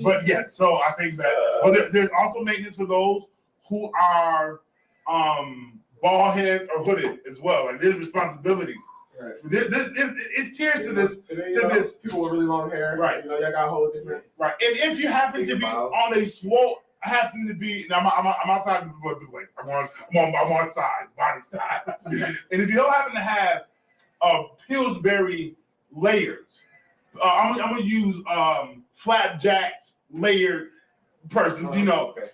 But yes, so I think that. There's also maintenance for those who are bald head or hooded as well. Like there's responsibilities. Right. It's tiers to this. This people with really long hair. Right. You know, y'all got a whole different. Right. And if you happen to be on a swole, happen to be. Now I'm outside the place. I'm on size, body size. And if you don't happen to have Pillsbury layers, I'm gonna use flapjacked layered person. You know. Okay.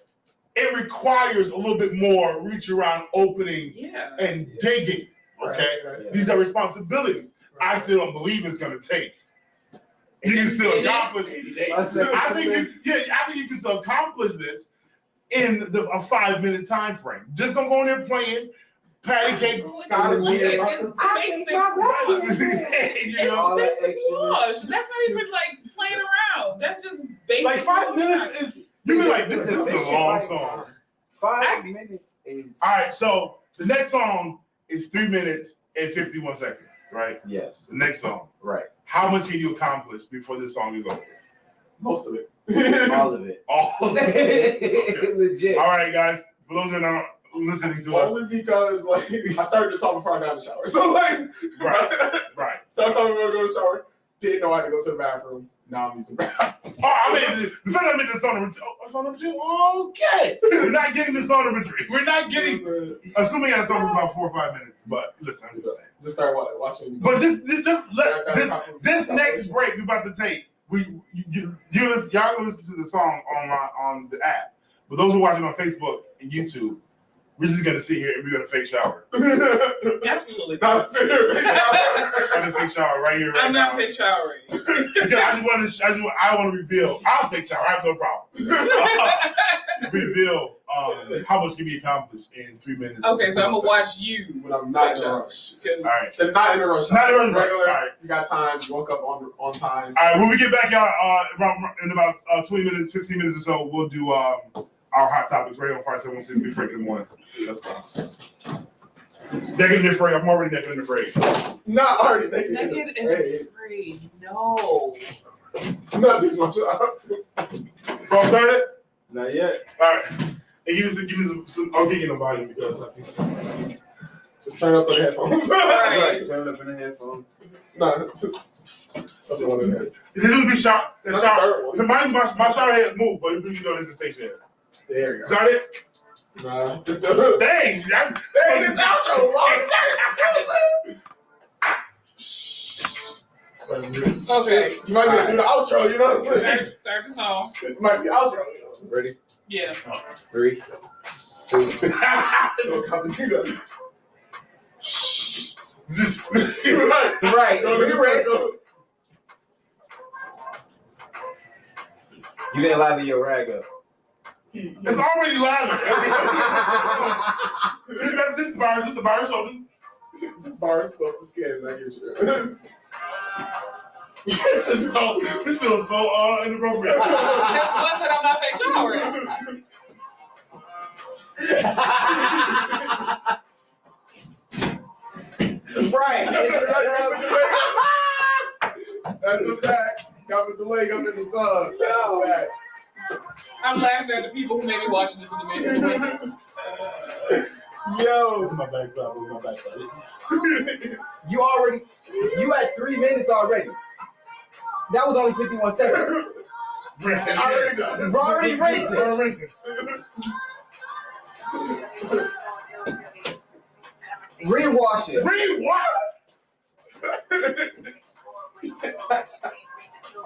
It requires a little bit more reach around opening and digging. Okay, right. These are responsibilities. Right. I still don't believe it's going to take. You can still accomplish it. I think you can still accomplish this in a 5-minute time frame. Just don't go in there playing patty cake. It's basic wash. That's not even like playing around. That's just basic. Like 5 minutes is. You be like, this is a long song. 5 minutes is. All right, so the next song is 3 minutes and 51 seconds, right? Yes. The next song. Right. How much can you accomplish before this song is over? Most of it. All of it. All of it. Okay. Legit. All right, guys. For those who are not listening to us. Only because, like, I started this song before I got in the shower. So, like. Right. So I saw me go to the shower. Didn't know I had to go to the bathroom. Now I'm using the bathroom. The fact I made this song number 2. Oh, song number 2? Okay. We're not getting this song number 3. We're not getting. Assuming that song was about 4 or 5 minutes. But listen, I'm just saying. Just start watching. But this next break we're about to take, y'all gonna listen to the song on the app. But those who are watching on Facebook and YouTube, We're just gonna sit here and we're gonna fake shower. Absolutely. I'm gonna fake shower right here, right I'm now. not fake showering. I want to reveal. I'll fake shower. I have no problem. Reveal how much can be accomplished in 3 minutes. Okay, so I'm gonna watch you. When I'm not in a rush. All right. Not in a rush. Not in a rush. Regular. All right. You got time. You woke up on time. All right. When we get back out in about 20 minutes, 15 minutes or so, we'll do our hot topics right on 5716 Big Frank in the morning. Let's go. Naked and afraid. I'm already naked and afraid. Not already naked. Naked and afraid. No. Not this much. Phone started? Not yet. All right. And give me some I'll give you the volume because I think just turn up the headphones. Right. Turn up in the headphones. No, just that's one of them. this will be shot. The shower. My shower head moved, but you know this is station. There you go. Is that it? Nah, just dang. Dang, this outro long. Okay. You might need to do the outro, you know what I'm saying? Start the song. It might be outro. You know? Ready? Yeah. 3, 2. Right. You ready? You didn't lather your rag up. It's already lathered. This is the bar shoulders. Bar soap to skin, I get you. This feels so inappropriate. That's why I said I'm not fake showering. Right. That's a fact. Got the delay, got in the tub. That's a fact. I'm laughing at the people who may be watching this in the minute. Yo, My backside. you had 3 minutes already. That was only 51 seconds. Already done. We're already racing. Rewash it.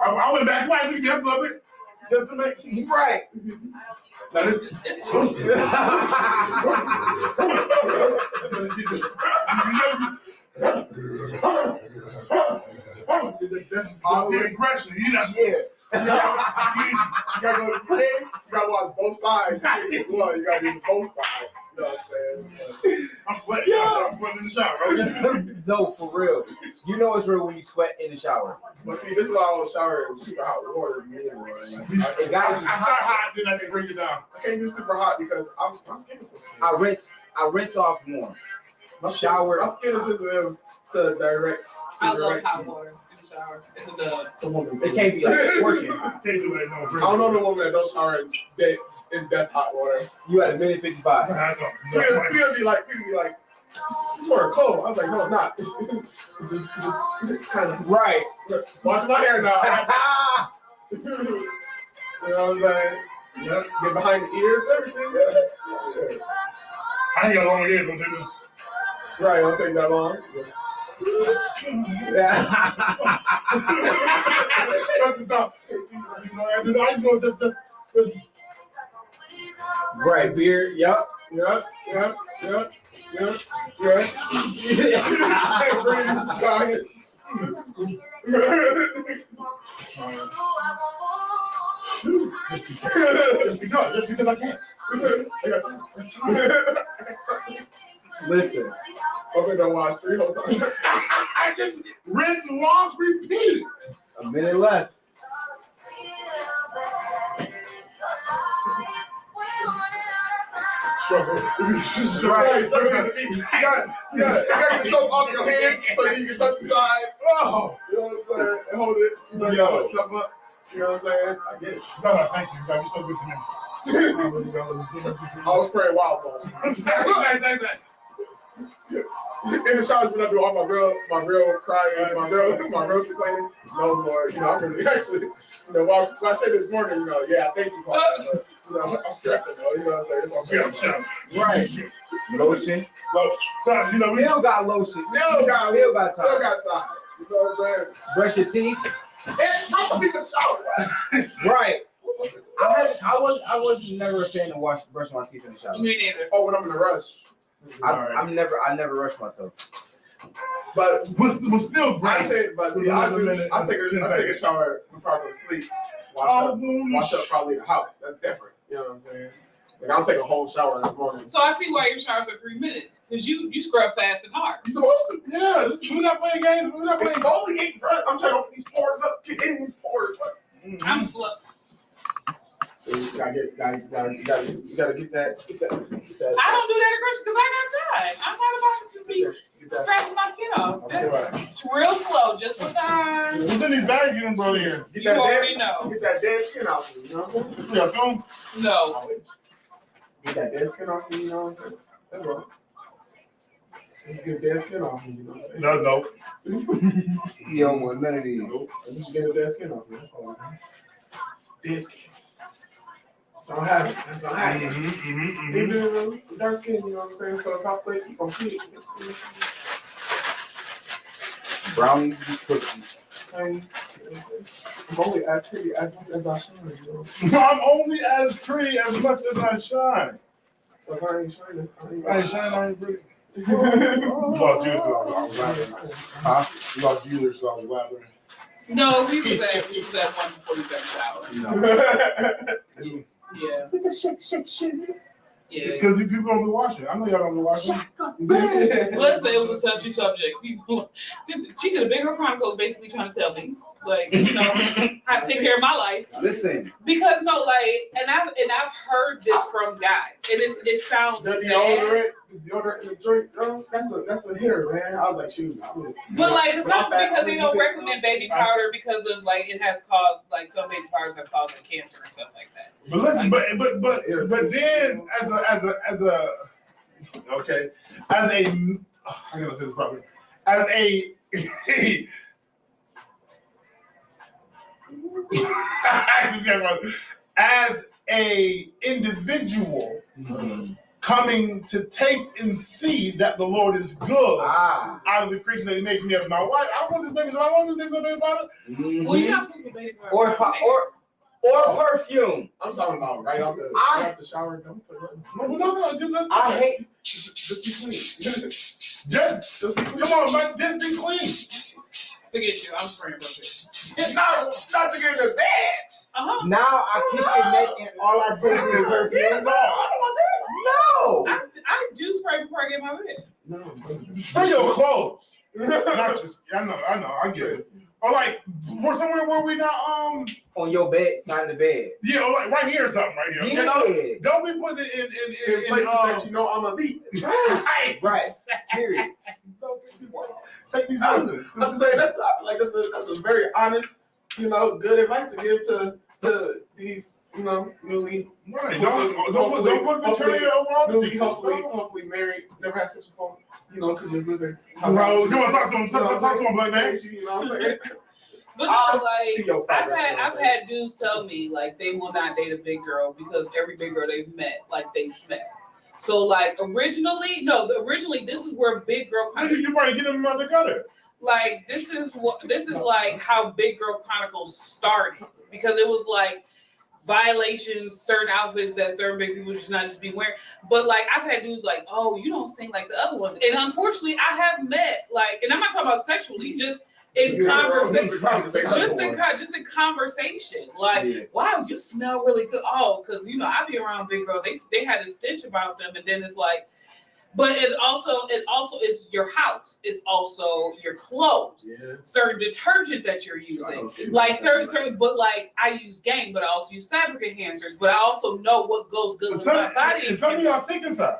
I went back twice to get of it. Just to make Right. Now this, this is the aggression. You know, You gotta go to the play. You gotta watch both sides. You gotta do both sides. You know what I'm saying? I'm sweating. I'm sweating in the shower. Right? No, for real. You know it's real when you sweat in the shower. But see, this is why I was showering with super hot water. It got I start hot, then I can bring it down. I can't do super hot because my skin is sensitive. I rinse off warm. My skin is sensitive to direct. I love hot water in the shower. It's a dub. It's a woman. It can't be like scorching. Can't do that. No, I don't know the woman that don't shower in death hot water. You had 1:55. People be like, it's for a cold. I was like, no, it's not. It's just kind of Right. Watch my hair now. You know what I'm saying? Yeah, get behind the ears, everything. Yeah. I ain't got long ears on TV. Right, it'll take that long. Right, beard. Yep. Just because I can't. Listen. Hopefully don't watch 3 whole times. I just rinse, wash, repeat. A minute left. Struggle. Right. You gotta get something off your hands so that you can touch the side. Oh, you know what I'm saying? And hold it. You know, you put stuff up. You know what I'm saying? I get it. No, thank you. You're so good to me. I was praying wild ball. In the showers when I do all my real crying, my real complaining. No Lord, you know, I'm really actually, you know, when I said this morning, you know, yeah, thank you, Father, but, you know, I'm stressing though, you know what I'm saying? It's all good. Right. Lotion. You know, we Still got lotion. Still got time. You know what I'm saying? Brush your teeth. And brush my teeth in the shower. Right. I was never a fan of brushing my teeth in the shower. Me neither. Oh, when I'm in a rush. I never rush myself. But was still great. I take a shower before I go to sleep. Wash up probably the house. That's different. You know what I'm saying? Like I don't take a whole shower in the morning. So I see why your showers are 3 minutes because you scrub fast and hard. You supposed to? Yeah, we're not playing games. We're not playing. Exfoliate, bro. I'm trying to open these pores up. Get in these pores. I'm slow. So you gotta get that. I don't do that at Christian because I got time. I'm not about to just be scratching my skin off. It's real slow, just with the eyes. What's in these bags, bro? Here, you already know. Get that dead skin off you. You know what I'm saying? Let's go. No. Get that dead skin off you. You know what I'm saying? That's all. Just get dead skin off you. You know. No. You don't want none of these. Nope. Just get a dead skin off you. That's all. Dead skin. So I have it. That's all I have. Even dark skin, you know what I'm saying? So if I play, keep on feet. Brownies and cookies. I'm only as pretty as much as I shine, you know? I'm only as pretty as much as I shine. So if I ain't shining, I ain't pretty. You lost you, so I was laughing. Huh? You lost you, so I was laughing. No, we was at one before you took a shower. Yeah. Yeah. Because people don't be watching. I know y'all don't be watching. Listen, it was a touchy subject. People, she did a Big Girl Chronicles basically trying to tell me, like, you know, how to take care of my life. Listen. Because no, like, and I've heard this from guys, and it sounds sad. Deodorant in the drink, that's a hitter, man. I was like, shoot. But like, it's not because they don't recommend baby powder because of like it has caused like some baby powders have caused like cancer and stuff like that. But listen, but then as a I gotta say this properly. As a individual coming to taste and see that the Lord is good out of the creation that He made for me as my wife, I don't want this baby, so I want to do this baby powder. Well, you're not supposed to be baby powder. Or perfume. I'm talking about right off the shower. No. I hate. Just be clean. Just come on, man. Just be clean. Forget you. I'm spraying perfume. Not to get in the bed. Now I kiss your neck and all I taste is perfume. I don't want that. No. I do spray before I get my bed. No. Spray your clothes. Not just. I know. I get it. Or like, we're somewhere where we not on your bed, side of the bed. Yeah, or like right here or something right here. Yeah. You know, don't be putting it in places that you know I'm elite. Right. Period. Take these lessons. I'm just saying that's a very honest, you know, good advice to give to these, you know, newly. Right. Don't put material overall. Hopefully married, never had sex before, you know, because you're living. Bro, come on, talk to him. Talk to him, black man. You know what I'm saying? But no, like I've had dudes tell me like they will not date a big girl because every big girl they've met, like they smell. So like originally this is where Big Girl Chronicles. You probably get them out the gutter. Like this is like how Big Girl Chronicles started because it was like violations, certain outfits that certain big people should not just be wearing. But like I've had dudes like, oh, you don't stink like the other ones. And unfortunately, I have met like, and I'm not talking about sexually, just in conversation, just in conversation. Like, wow, you smell really good. Oh, because you know I be around big girls. They had a stench about them, and then it's like. But it also is your house. It's also your clothes. Yeah. Certain detergent that you're using. Like certain, but like I use Gain, but I also use fabric enhancers. But I also know what goes good with my body. And some of y'all sick inside.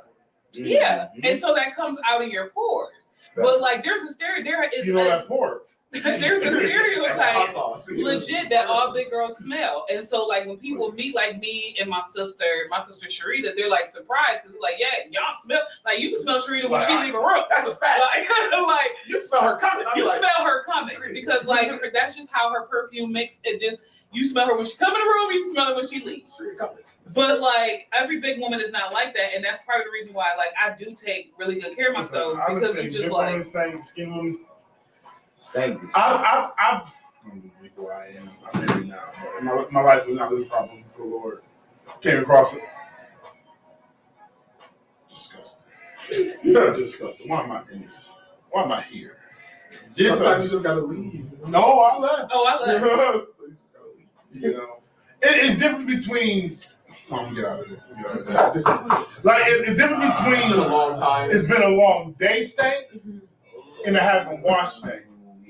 Yeah. Mm-hmm. And so that comes out of your pores. Right. But like there's a stereotype. You know that pore. There's a stereotype legit that all big girls smell. And so like when people meet like me and my sister Sharita, they're like surprised because like, yeah, y'all smell like you can smell Sharita when she leave a room. That's a fact. Like you smell her coming. Smell her coming because like that's just how her perfume makes it. Just you smell her when she come in the room, you smell her when she leaves. But like every big woman is not like that, and that's part of the reason why like I do take really good care of myself because it's just like skin women's. Thank you. I've I'm who I am. I'm married now. But my life was not really a problem for the Lord. Came across it. Disgusting. You're disgusting. Why am I in this? Why am I here? Sometimes you just gotta leave. No, I left. Oh, I left. So you just gotta leave. You know, it's different between. Get out of there. It's Like it's different between. been a long time. It's been a long day stay and a having wash stay.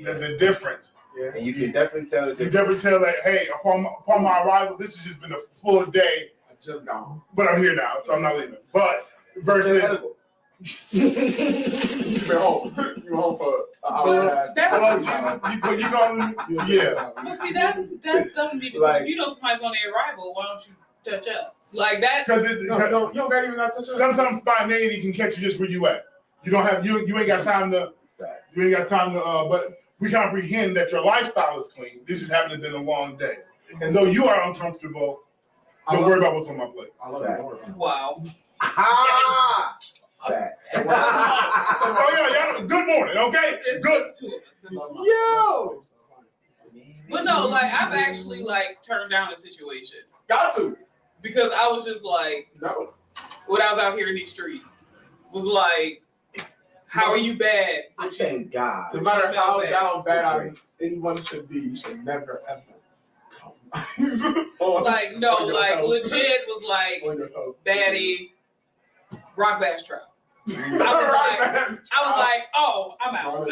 There's a difference. Yeah. And you can definitely tell. You definitely tell that, hey, upon my arrival, this has just been a full day. I just got home. But I'm here now, so I'm not leaving. But versus. You've been home. You were home for an hour and a half. Hello, Jesus. You call him? Yeah. Well, see, that's dumb to me. Like- If you know somebody's on their arrival, why don't you touch up like that? Because You don't got even got touch up. sometimes spontaneity can catch you just where you at. You don't have you ain't got time to. You ain't got time to. But we comprehend that your lifestyle is clean. This just happened to have been a long day, and though you are uncomfortable, don't worry about what's on my plate. I love it. Wow. Ah! Facts. Oh yeah, y'all. Good morning. Okay. Good. It's two of us. Yo! But no, like I've actually like turned down a situation Got to. because I was just like, No. when I was out here in these streets, was like, how are you bad? I thank God. No matter how bad. down bad anyone should be, you should never ever compromise. Like no, on your like health. legit was like, On your health. baddie, rock bass trout. I I was like, oh, I'm out.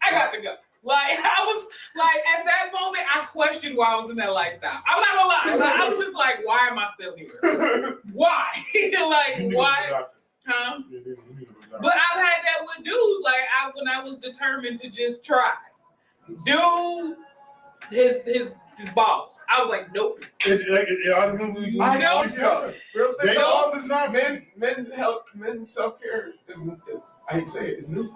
I got to go. Like I was like at that moment, I questioned why I was in that lifestyle. I'm not gonna lie. Like, I was just like, why am I still here? Why? Like why? Huh? But I've had that with dudes. Like when I was determined to just try, dude, his balls. I was like, nope. I know. Real They estate balls is not men self-care is I hate to say it, is new.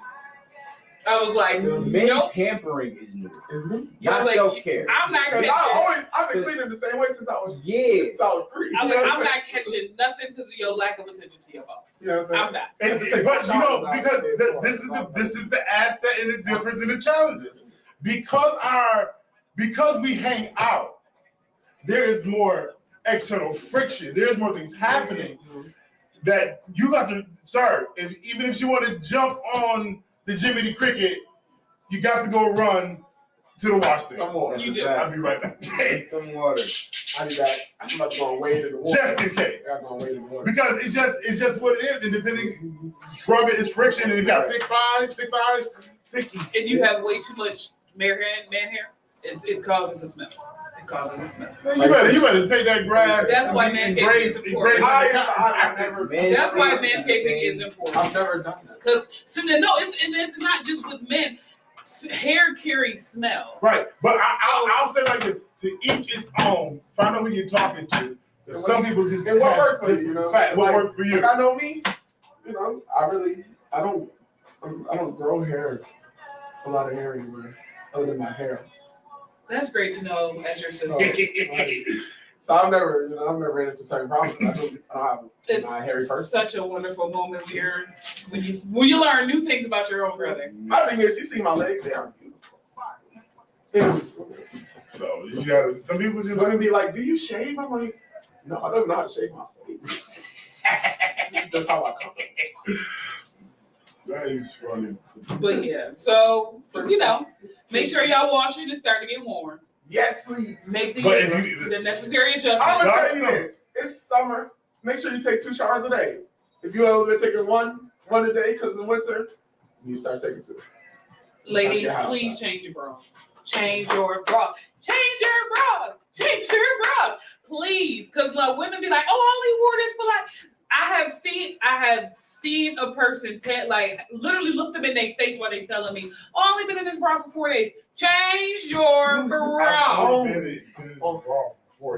I was like, Men nope. pampering is new. It's new. I Not was like, self-care. I'm not Because catching. I've been cleaning the same way since I was Yeah. 3. I was like, I'm not catching nothing because of your lack of attention to your balls. You know what I'm saying? I'm not. But you know, because this is the asset and the difference and the challenges. Because we hang out, there is more external friction. There's more things happening that you got to, sir. Even if you want to jump on the Jiminy Cricket, you got to go run to the wash stand. Some water. You do. I'll be right back. Get some water. I need that. I'm about to go and wade in the water. Just in case. I'm going to wade in the water. Because it's just what it is. And depending, scrub it, it's friction, and you got thick thighs. And you have way too much man hair, it causes a smell. It causes a smell. You better take that grass. That's why and manscaping is important. I've never. That's why manscaping is important. I've never done that. Because it's not just with men. Hair carries smell. Right, but I'll say like this: to each his own. Find out who you're talking to. Because some people just And what worked for you, you know? Fact, what worked for you? Like I know me, you know. I don't grow hair, a lot of hair anywhere, other than my hair. That's great to know as your sister. So I've never ran into certain problems. I don't have my hairy It's person. such a wonderful moment when you learn new things about your own brother. My thing is, you see my legs; they are beautiful. It was. So you gotta. Some people just Gonna be like, "Do you shave?" I'm like, "No, I don't know how to shave my face. It's just how I come." That is funny. But yeah, so make sure y'all wash it and start to get warm. Yes, please. Make But the necessary I'm adjustments. gonna tell you this: it's summer. Make sure you take 2 showers a day. If you only been taking one a day because of the winter, you start taking 2. Ladies, please change your bra. Change your bra. Change your bra. Change your bra. Please. Because women be like, oh, I only wore this for like, I have seen a person literally look them in their face while they telling me, oh, I only been in this bra for 4 days. Change your bra.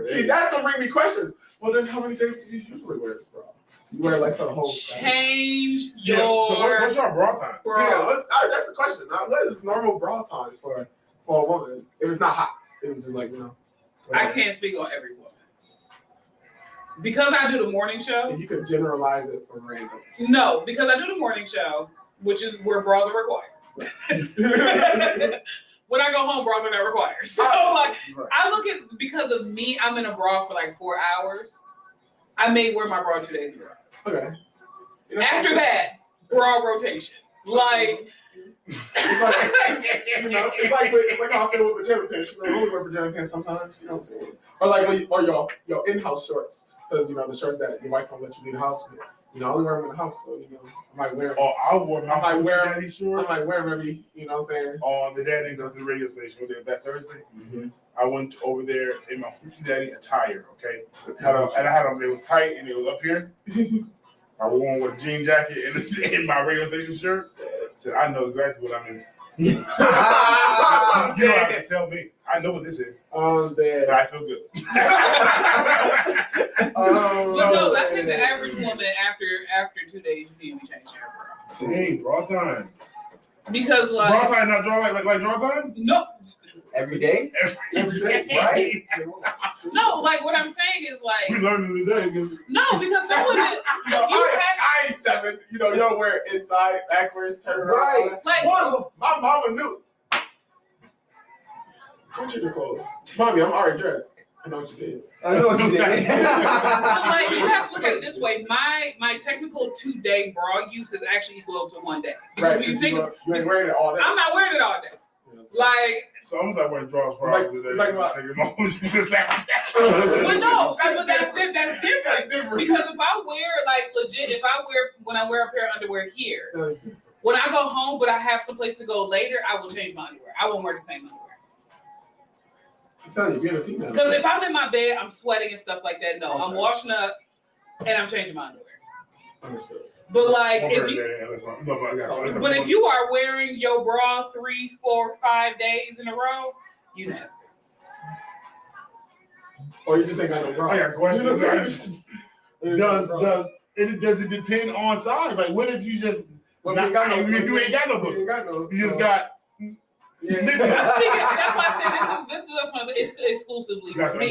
See, that's gonna bring me questions. Well, then how many days do you usually wear this bra? You wear like for the whole Change Yeah. your So what's your bra time? bra. Yeah, that's the question. Now, what is normal bra time for a woman? If it's not hot, it was just like, I whatever. can't speak on every woman. Because I do the morning show. If you could generalize it for randoms. No, because I do the morning show, which is where bras are required. when I go home, bras are not required. So like, I look at because of me, I'm in a bra for like 4 hours. I may wear my bra 2 days in a row. Okay. After that, bra rotation. Like. It's like, it's like how I feel with pajama pants. You know, I only wear pajama pants sometimes. You know what I'm saying? Or like your in-house shorts, because the shorts that your wife don't let you leave the house with. I only wear them in the house, so I might wear them. Oh, I might wear daddy shorts. I might wear them every. You know what I'm saying? On the day I didn't go to the radio station that Thursday. Mm-hmm. I went over there in my Hoochie Daddy attire. Okay, I had them. It was tight and it was up here. I wore one with a jean jacket and my radio station shirt. Said, I know exactly what I'm in. You don't have to tell me. I know what this is. But I feel good. No, I think the average woman after 2 days you need to change her bra. Hey, bra time. Because like bra time, not draw like draw time? No. Every day? Every day, right? No, like what I'm saying is like we learned it today. No, because some women I ain't 7. You don't wear it inside, backwards, turn around. Right. Like my mama knew. Put your clothes. Mommy, I'm already dressed. I know what you did. I know what you did. Like you have to look at it this way. My technical 2-day bra use is actually equal to 1 day. Right. You ain't wearing it all day. I'm not wearing it all day. Like so, I'm like wearing drawers for hours a day. It's like what? But no, but that's different. Because if I wear like legit, when I wear a pair of underwear here, when I go home, but I have some place to go later, I will change my underwear. I won't wear the same underwear. Because if I'm in my bed, I'm sweating and stuff like that. No, okay. I'm washing up and I'm changing my underwear. Understood. But like, if you are wearing your bra 3, 4, 5 days in a row, you nasty. Or you just ain't got no bra. I got questions. Does it depend on size? Like, what if you just you ain't got no pussy? You just got. Yeah. That's why I said this is it's exclusively for me.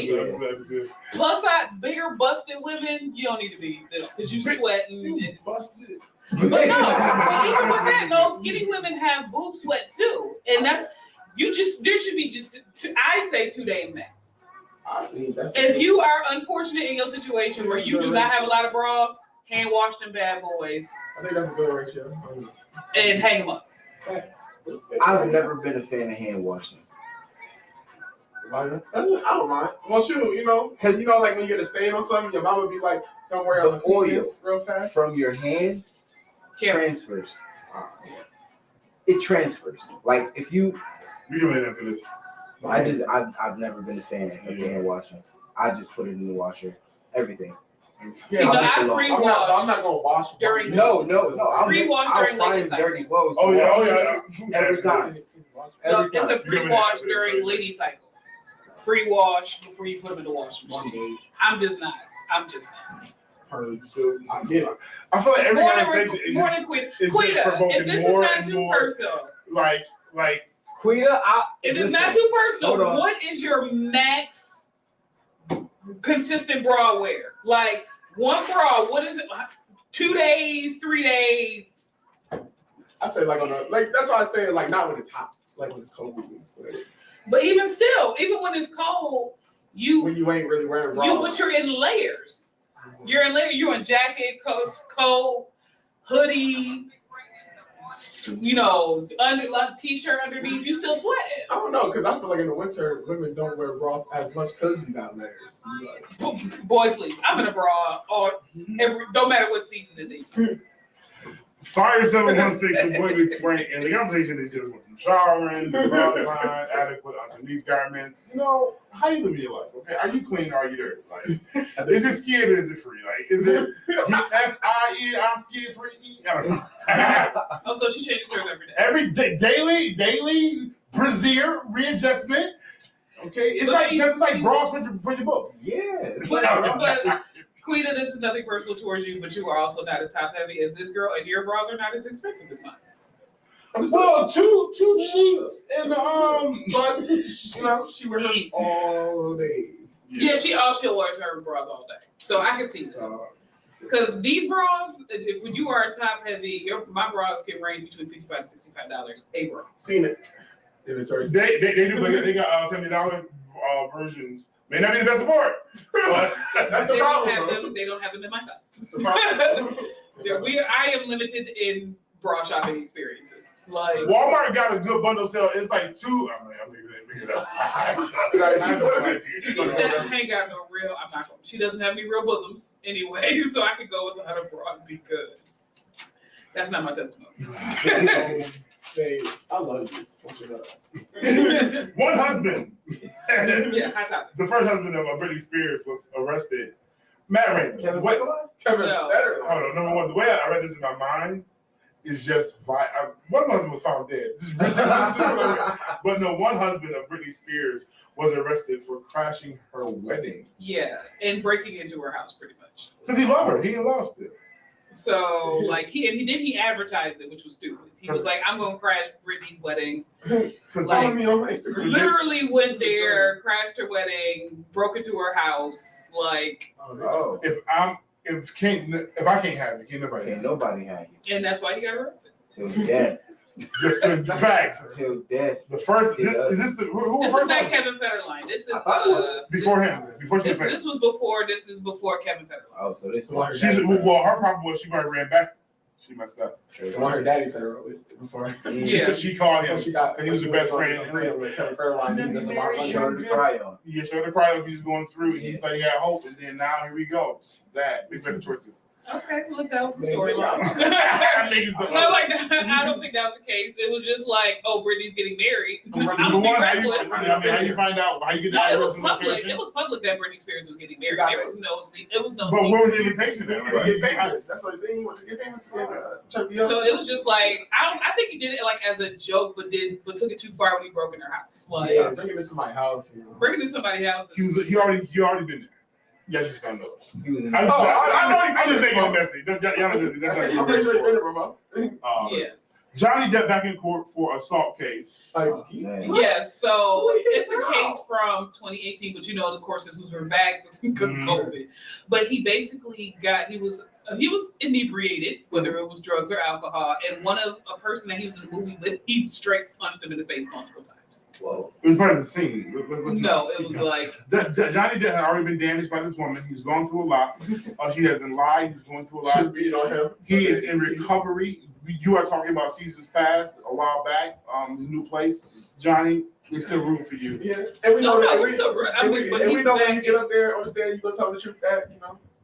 Plus, bigger busted women, you don't need to be because you sweating. Busted. But no, even with that, no, skinny women have boob sweat too, and there should be I say 2 days max. If you are unfortunate in your situation where you do not have a lot of bras, hand wash them bad boys. I think that's a good ratio. And hang them up. I've never been a fan of hand washing. I don't mind. Well, shoot, because like when you get a stain on something, your mama be like, "Don't worry, the oil real fast from your hands transfers. It transfers. Like if you doing it for this. I've never been a fan of hand washing. I just put it in the washer. Everything. See, no, I pre-wash. I'm not gonna wash during. No. I'm pre-wash during lady cycle. Dirty clothes. Oh yeah. Every time. No, it's a pre-wash during lady cycle. Pre-wash before you put them in the washing machine. I'm just not. I get it. I feel like every conversation is just provoking if this more is not and too more. personal. Like Quita, if it's not too personal, what is your max consistent bra wear? Like one bra, what is it? 2 days, 3 days? I say that's why I say like not when it's hot, like when it's cold. But even still, even when it's cold, when you ain't really wearing bra. But you're in layers. You're in jacket, coat, hoodie, t-shirt underneath. You still sweating. I don't know, because I feel like in the winter, women don't wear bras as much because you got layers. Boy, please, I'm in a bra no matter what season it is. Fire 716 your boy Big Frank, and the conversation is just from showering, bra line, adequate underneath garments. How you live your life? Okay, are you clean or are you dirty? Like, is it skid or is it free? Like, is it FIE? I'm skid free. I don't know. Oh, so she changes hers every day. Every day, daily brassiere readjustment. Okay, it's like bras for your books. Yeah. But Quita, this is nothing personal towards you, but you are also not as top heavy as this girl, and your bras are not as expensive as mine. Well, two sheets and plus, she wears her all day. Yeah, she'll wear her bras all day, so I can see that. Because these bras, if you are top heavy, my bras can range between $55 to $65 a bra. Seen it. They do. They got $50 versions. May not be the best support, but that's the problem. They don't have them in my size. That's the problem. I am limited in bra shopping experiences. Like Walmart got a good bundle sale. It's like two. I'm making it up. She said I ain't got no real. I'm not. She doesn't have any real bosoms anyway, so I could go with a bra and be good. That's not my testimony. Babe, I love you. Don't you know? One husband. Yeah, hot topic. The first husband of Britney Spears was arrested. Matt Raymond. Kevin No. Federline. Hold on. Number one, the way I read this in my mind is just one husband was found dead. This is ridiculous. But no, one husband of Britney Spears was arrested for crashing her wedding. Yeah, and breaking into her house pretty much. Because he loved her. He lost it. So like he advertised it, which was stupid. He was like, I'm gonna crash Britney's wedding. Follow me on Instagram. Literally went there, crashed her wedding, broke into her house. Like, if I can't have it, can't nobody have it. Nobody had you. And that's why he got arrested. Till death. Just in fact, Till death. the first is this the who This was is first? not Kevin Federline. This is Before him. Before she this was before. This is before Kevin Federline. Oh, so this Well, her problem was she probably ran back. She messed up. Well, her daddy said her before. Yeah. She called him. She got. He was her best friend. Kevin Federline. Showed the cry he was going through. He's like, he had hope, and then now here we go. That big better choices. Okay, well, that was the storyline. Well, like I don't think that was the case. It was just like, oh, Britney's getting married. Number one, how you find out? How you get that? It was public. It was public that Britney Spears was getting married. There was no. It was no. But what was the invitation? Get famous. That's what he wanted to get famous. So it was just like I think he did it like as a joke, but took it too far when he broke in her house. Like bringing it to my house. Bringing it to somebody's house. He already been there. Yeah, just don't know. I just making it messy. I'm pretty sure he did it, bro. Yeah. Johnny Depp back in court for assault case. Yes, so it's a case from 2018, but of course this was back because of COVID. But he basically he was inebriated, whether it was drugs or alcohol, and a person that he was in the movie with, he straight punched him in the face multiple times. Whoa. It was part of the scene. No, it was like Johnny Depp had already been damaged by this woman. He's gone through a lot. She has been lied. He's going through a lot. He is in recovery. You are talking about Caesar's Past a while back. His new place, Johnny. We're still rooting for you. Yeah, and we know that. And we know when you get up there on the stage, you gonna tell the truth that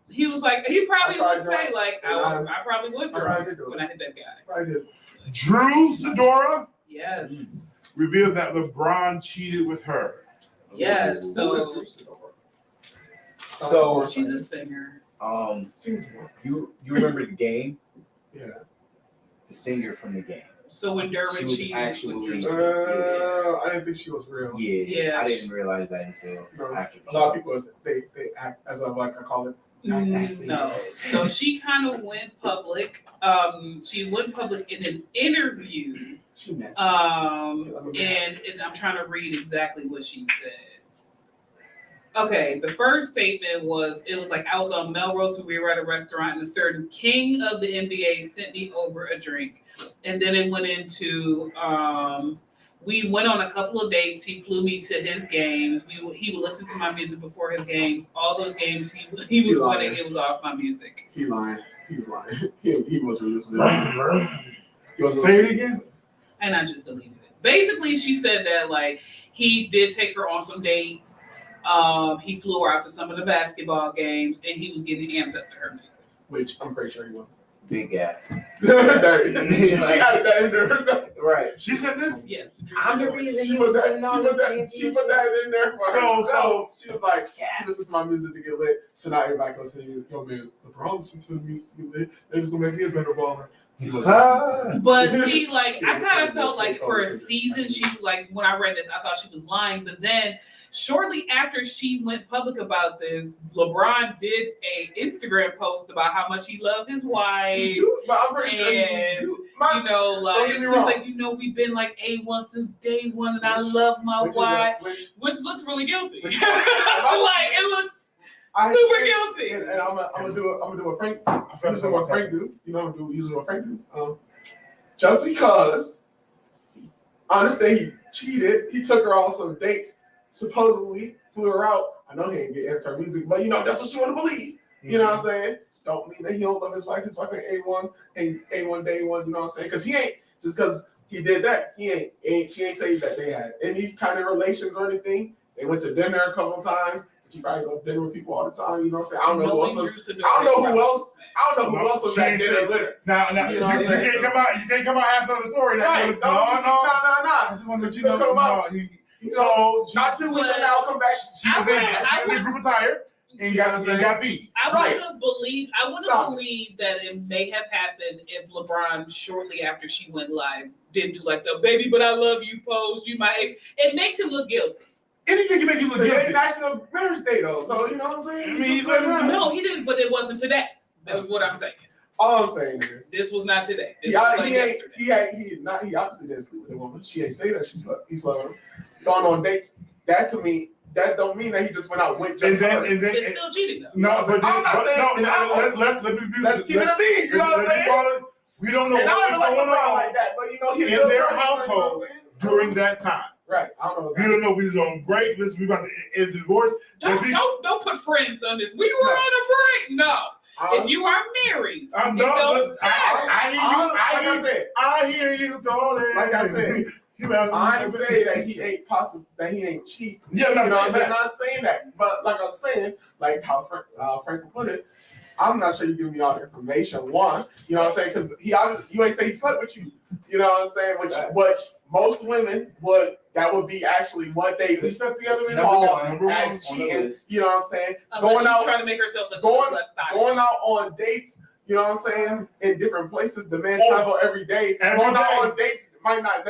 He was like, he probably would say like, I probably would drunk when I hit that guy. I did. Drew Sidora. Yes. Revealed that LeBron cheated with her. Yes. So she's a singer. You remember the game? Yeah. The singer from the game. So when Derwin cheated, actually, I didn't think she was real. Yeah. I didn't realize that until after. A lot of people they act as of like I call it. No. So she kind of went public. She went public in an interview. And I'm trying to read exactly what she said. Okay, the first statement was, I was on Melrose and we were at a restaurant and a certain king of the NBA sent me over a drink. And then it went into, we went on a couple of dates. He flew me to his games. He would listen to my music before his games. All those games he was winning, it was off my music. He lying. He was lying. He was really Say it again. And I just deleted it. Basically, she said that like he did take her on some dates. He flew her out to some of the basketball games, and he was getting amped up to her music. Which I'm pretty sure he wasn't. Big ass. She added that in there. Right. She said this? Yes. I'm the reason she put that in there for herself. So she was like, listen to my music to get lit. So now everybody goes saying, yo man, LeBron listen to the music to get lit. It's gonna make me a better baller. But see, like I kind of felt like for a season, she like when I read this, I thought she was lying. But then shortly after she went public about this, LeBron did a Instagram post about how much he loved his wife. But I'm pretty sure he's like, we've been like A1 since day one, and I love my wife, which looks really guilty. Like it looks super guilty. And I'm gonna do a Frank. Usually what Frank do. You know, usually what Frank do. Just because I understand he cheated. He took her on some dates, supposedly flew her out. I know he ain't get into her music, but that's what she want to believe. You know what I'm saying? Don't mean that he don't love his wife. His wife ain't A1 day one. You know what I'm saying? Because he ain't just because he did that. She ain't say that they had any kind of relations or anything. They went to dinner a couple of times. She probably go to dinner with people all the time. You know what I'm saying? I don't know who else was at dinner with her. Now, you can't come out after the story. Right? No. I just want to let you know. Not 2 weeks from now, come back. She was in a group attire and got beat. I would have believed that it may have happened if LeBron, shortly after she went live, didn't do like the "baby, but I love you" pose. It makes him look guilty. Anything can make you look guilty. It's National Marriage Day though, so you know what I'm saying? No, he didn't, but it wasn't today. That was what I'm saying. All I'm saying is this was not today. He obviously didn't sleep with a woman. She ain't say that he slept with him. Going on dates, that don't mean that he just went out with just her. It's still cheating though. No, but I'm not saying let's keep it a beat. You know what I'm saying? We don't know what's going on like that, but in their household during that time. Right. I don't know. We don't know. We was on break. We about to end the divorce. Don't put friends on this. We were on a break. No. If you are married, I hear you calling. Like I said, I ain't say that he ain't possible, that he ain't cheat. Yeah, I'm not saying that. But like I'm saying, like how Frank put it, I'm not sure you give me all the information. One, you know what I'm saying? Because you ain't say he slept with you. You know what I'm saying? Which most women that would be actually what they slept together as cheating. You know what I'm saying? Unless she's trying to make herself look less stylish. Going out on dates. You know what I'm saying? In different places, the man travel every day. Going out on dates might have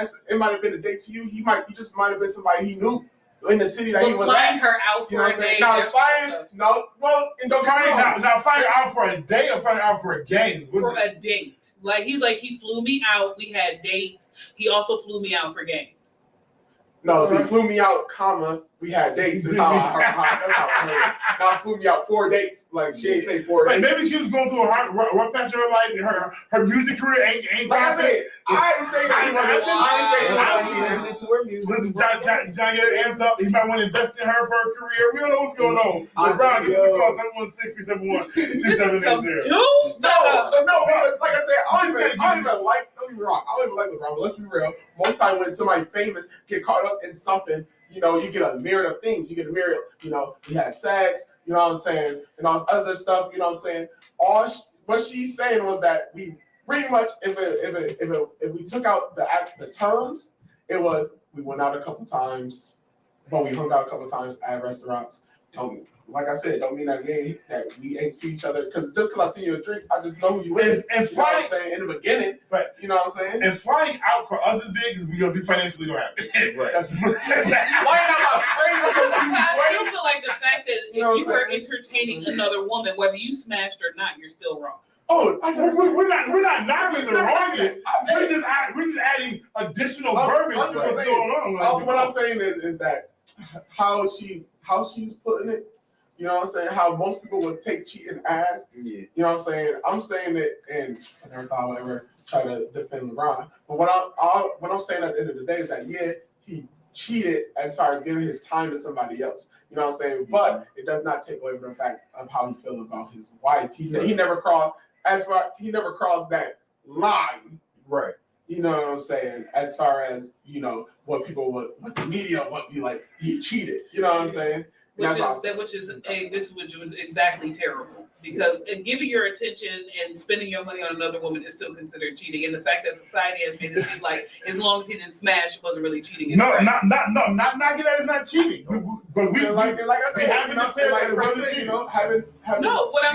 been a date to you. He just might have been somebody he knew in the city that he was flying at. her out for a day. Flying out for a day or flying out for a game? For a date. He flew me out. We had dates. He also flew me out for games. No, so he flew me out, we had dates. That's how I heard it. Now flew me out 4 dates. Like she ain't say 4 dates. Maybe she was going through a rough patch of her life, and her music career ain't like I said, I ain't say that he wasn't to her music. Listen, John get her amped up. He might want to invest in her for her career. We don't know what's going on. LeBron, give us a call 716-371-2780. No, because like I said, I don't even like LeBron, but let's be real. Most time when somebody famous get caught up in something, you get a myriad of things. You get a myriad, he had sex, you know what I'm saying, and all this other stuff, you know what I'm saying. What she's saying was that we pretty much, if we took out the terms, it was we went out a couple times, but we hung out a couple times at restaurants. Like I said, don't mean that we ain't see each other just because I see you a drink, I just know who you is. And flying in the beginning, but you know what I'm saying. And flying out for us is big because we financially don't have it. Right. I still feel like the fact that if you were entertaining another woman, whether you smashed or not, you're still wrong. Oh, we're not knocking the wrong. We're just adding additional verbiage to what's going on. What I'm saying is that how she's putting it. You know what I'm saying? How most people would take cheating as. Yeah. You know what I'm saying? I'm saying it, and I never thought I would ever try to defend LeBron. But what I'm saying at the end of the day is that he cheated as far as giving his time to somebody else. You know what I'm saying? But it does not take away from the fact of how he feels about his wife. He never crossed that line. Right. You know what I'm saying? As far as, what the media would be like, he cheated. You know what I'm saying? Which was exactly terrible, because giving your attention and spending your money on another woman is still considered cheating, and the fact that society has made it seem like as long as he didn't smash, it wasn't really cheating. Not knocking that is not cheating. But like I said, haven't declared that it wasn't cheating. What I'm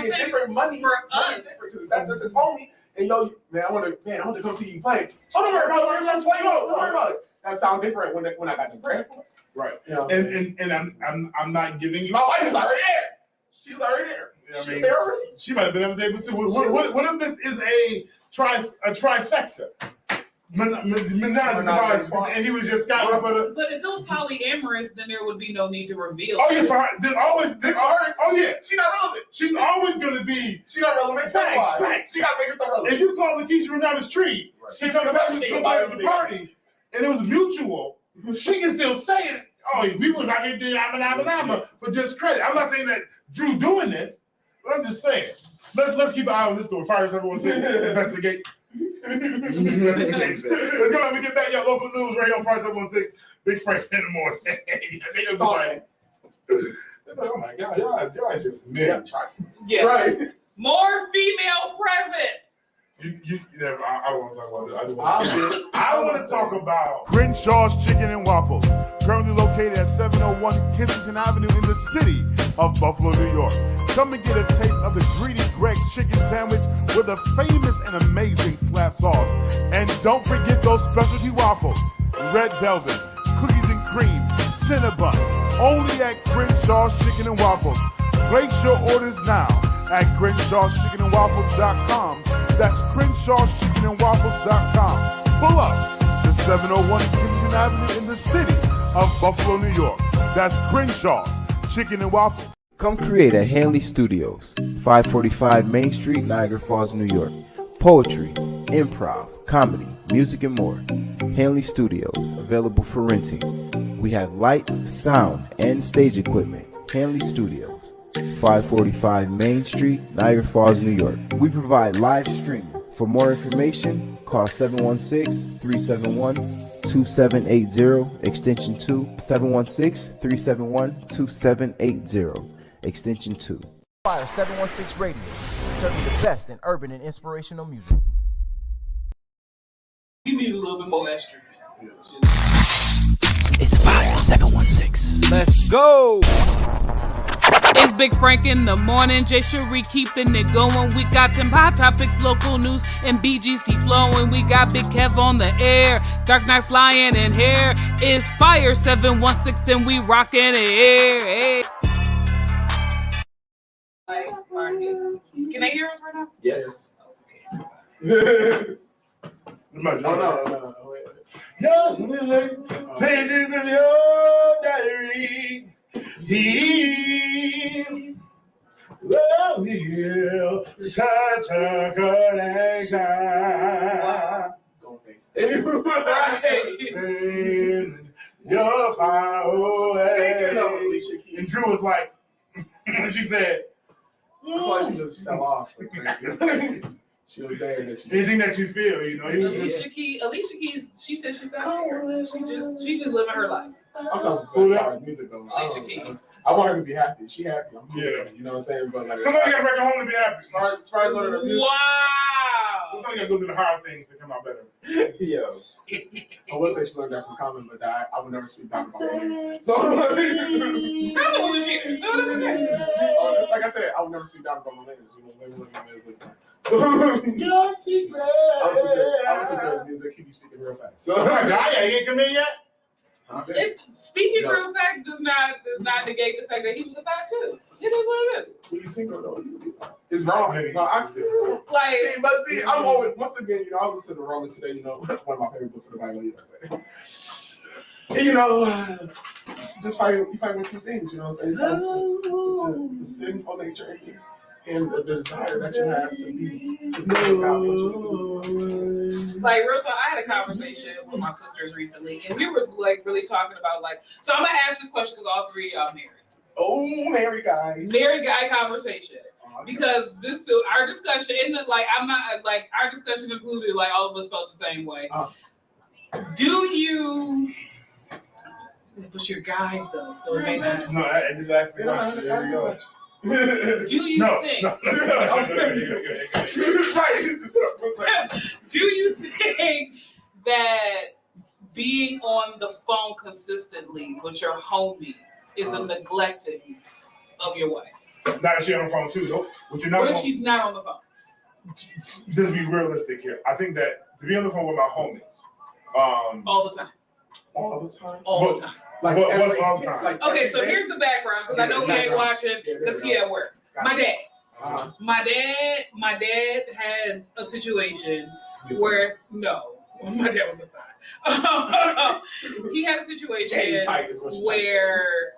saying different money for us, because that's just his homie. And man, I want to come see you play. Oh, don't worry about it. Don't worry about it. That sounds different when I got the bread. Right. And I'm not giving you. My wife is already there. She's already there. She's there already. She might have been on the table too. What if this is a trifecta? And he was just scouting for the. But if it was polyamorous, then there would be no need to reveal. Oh yes, for her. There's always this. Oh yeah, she's not relevant. She's always going to be. She's not relevant. Facts. She got to make herself relevant. If you call Lakeisha from down the street, she comes back with the party. and it was mutual, she can still say it. Oh, we was out here doing for just credit. I'm not saying that Drew doing this, but I'm just saying. Let's keep an eye on this door. Fire 716, investigate. Let's go. Let me get back your local news right here on Fire 716. Big Frank in the morning. Oh my God, y'all just mid. Yeah. Right. More female presence. I don't want to talk about this. I want to talk about Crenshaw's Chicken and Waffles, currently located at 701 Kensington Avenue in the city of Buffalo, New York. Come and get a taste of the greedy Greg's chicken sandwich with a famous and amazing slap sauce. And don't forget those specialty waffles, red velvet, cookies and cream, Cinnabon, only at Crenshaw's Chicken and Waffles. Place your orders now at Crenshaw'sChickenandWaffles.com. That's Crenshaw'sChickenandWaffles.com. Pull up to 701 Kensington Avenue in the city of Buffalo, New York. That's Crenshaw's Chicken and Waffles. Come create at Hanley Studios, 545 Main Street, Niagara Falls, New York. Poetry, improv, comedy, music, and more. Hanley Studios, available for renting. We have lights, sound, and stage equipment. Hanley Studios, 545 Main Street, Niagara Falls, New York. We provide live streaming. For more information, call 716-371-2780, extension 2, 716-371-2780, extension 2. Fire 716 Radio, serving the best in urban and inspirational music. You need a little bit more estrogen. It's Fire 716. Let's go. It's Big Frank in the morning, Jay Cherie keeping it going. We got them hot topics, local news, and BGC flowing. We got Big Kev on the air, Dark Knight flying in here. It's Fire 716 and we rocking it here. Hey. Can they hear us right now? Yes. No. Just pages of your diary. He love you, such a collection. You're far away. And Drew was like, and she said, I thought you just fell off. She was there. Anything that you feel, you know. Alicia Keys, she said she's not here. She just living her life. I'm talking about music though. Alicia Keys. I want her to be happy. She happy. I'm cool. Yeah. You know what I'm saying? But like, somebody got to bring her home to be happy. As far as one of her music. Wow. Somebody got to go through the hard things to come out better. Yeah. I will say she learned that from Common, but I would never speak down about women. So, like I said, I would never speak down about my ladies. You know, they would your secret. I was to music. He be speaking real fast. So, oh my God, yeah, he ain't come in yet. It's speaking real facts does not negate the fact that he was a thought too. It is what it is. When you single though, it's wrong, baby. No, I'm like, see, I'm always once again, you know, I was listening to Romans today. You know, one of my favorite books of the Bible. You know what I'm saying? And, you know, just you fight with two things. You know what I'm saying? You fight with the sinful nature in you and the desire that you have to be about what you do. Like real talk, I had a conversation with my sisters recently, and we were like really talking about like. So I'm gonna ask this question because all three of y'all married. Oh, married guys. Married guy conversation. Because this our discussion, and like I'm not like our discussion included like all of us felt the same way. Do you? But you're guys though, so it makes sense. No, I just asked the question. There we go. Do you think? No. Do you think that being on the phone consistently with your homies is a neglecting of your wife? Not if she's on the phone too, though. What if she's not on the phone? Just be realistic here. I think that to be on the phone with my homies, all the time. All the time. Like what's all the time? Like okay, so here's the background because I know he ain't watching because he at work. My dad had a situation where my dad was a thought. He had a situation where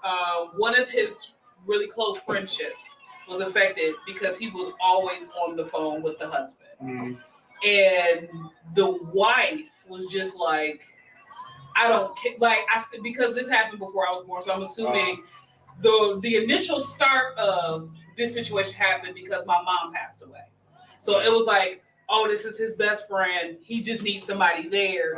one of his really close friendships was affected because he was always on the phone with the husband, and the wife was just like, I don't like because this happened before I was born, so I'm assuming the initial start of this situation happened because my mom passed away. So it was like, oh, this is his best friend. He just needs somebody there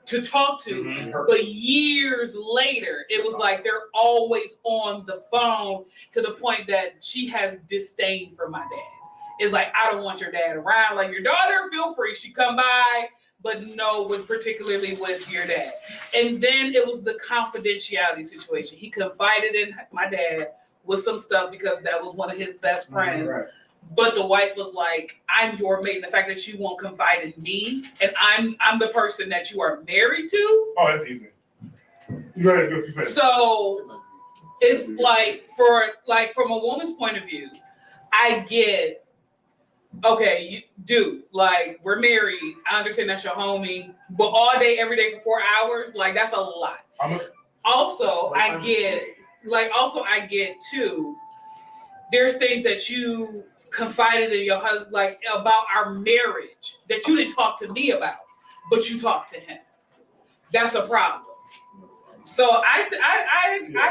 to talk to. Mm-hmm. But years later, it was like they're always on the phone to the point that she has disdain for my dad. It's like, I don't want your dad around. Like, your daughter, feel free. She come by, but no, particularly with your dad. And then it was the confidentiality situation. He confided in my dad with some stuff because that was one of his best friends. Right. But the wife was like, I'm your mate. And the fact that you won't confide in me, and I'm the person that you are married to. Oh, that's easy. You gotta go finish. So it's like from a woman's point of view, I get, okay, dude, like, we're married. I understand that's your homie, but all day, every day for 4 hours, like, that's a lot. I get too, there's things that you confided in your husband, like about our marriage, that you didn't talk to me about, but you talked to him. That's a problem. So I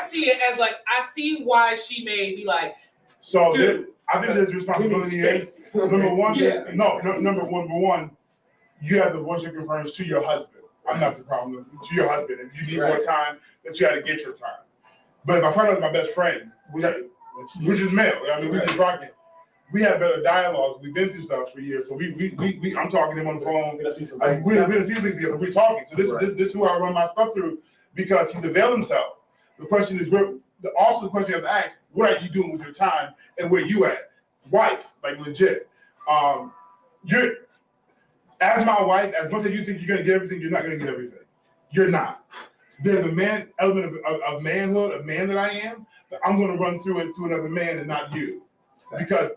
see it as like, I see why she may be like. So I think there's responsibility here. Number one, number one, you have to voice your concerns to your husband. I'm not the problem. To your husband. If you need more time, that you had to get your time. But if I find out my best friend, which is male, I mean, we just rocking. We have better dialogue. We've been through stuff for years, so I'm talking to him on the phone. We're gonna see things together. We're talking. So this is who I run my stuff through because he's availed himself. The question is, also the question you have to ask: what are you doing with your time and where you at? Wife, like legit. You're as my wife. As much as you think you're gonna get everything, you're not gonna get everything. You're not. There's a element of manhood, a man that I am. That I'm gonna run through it through another man and not you, because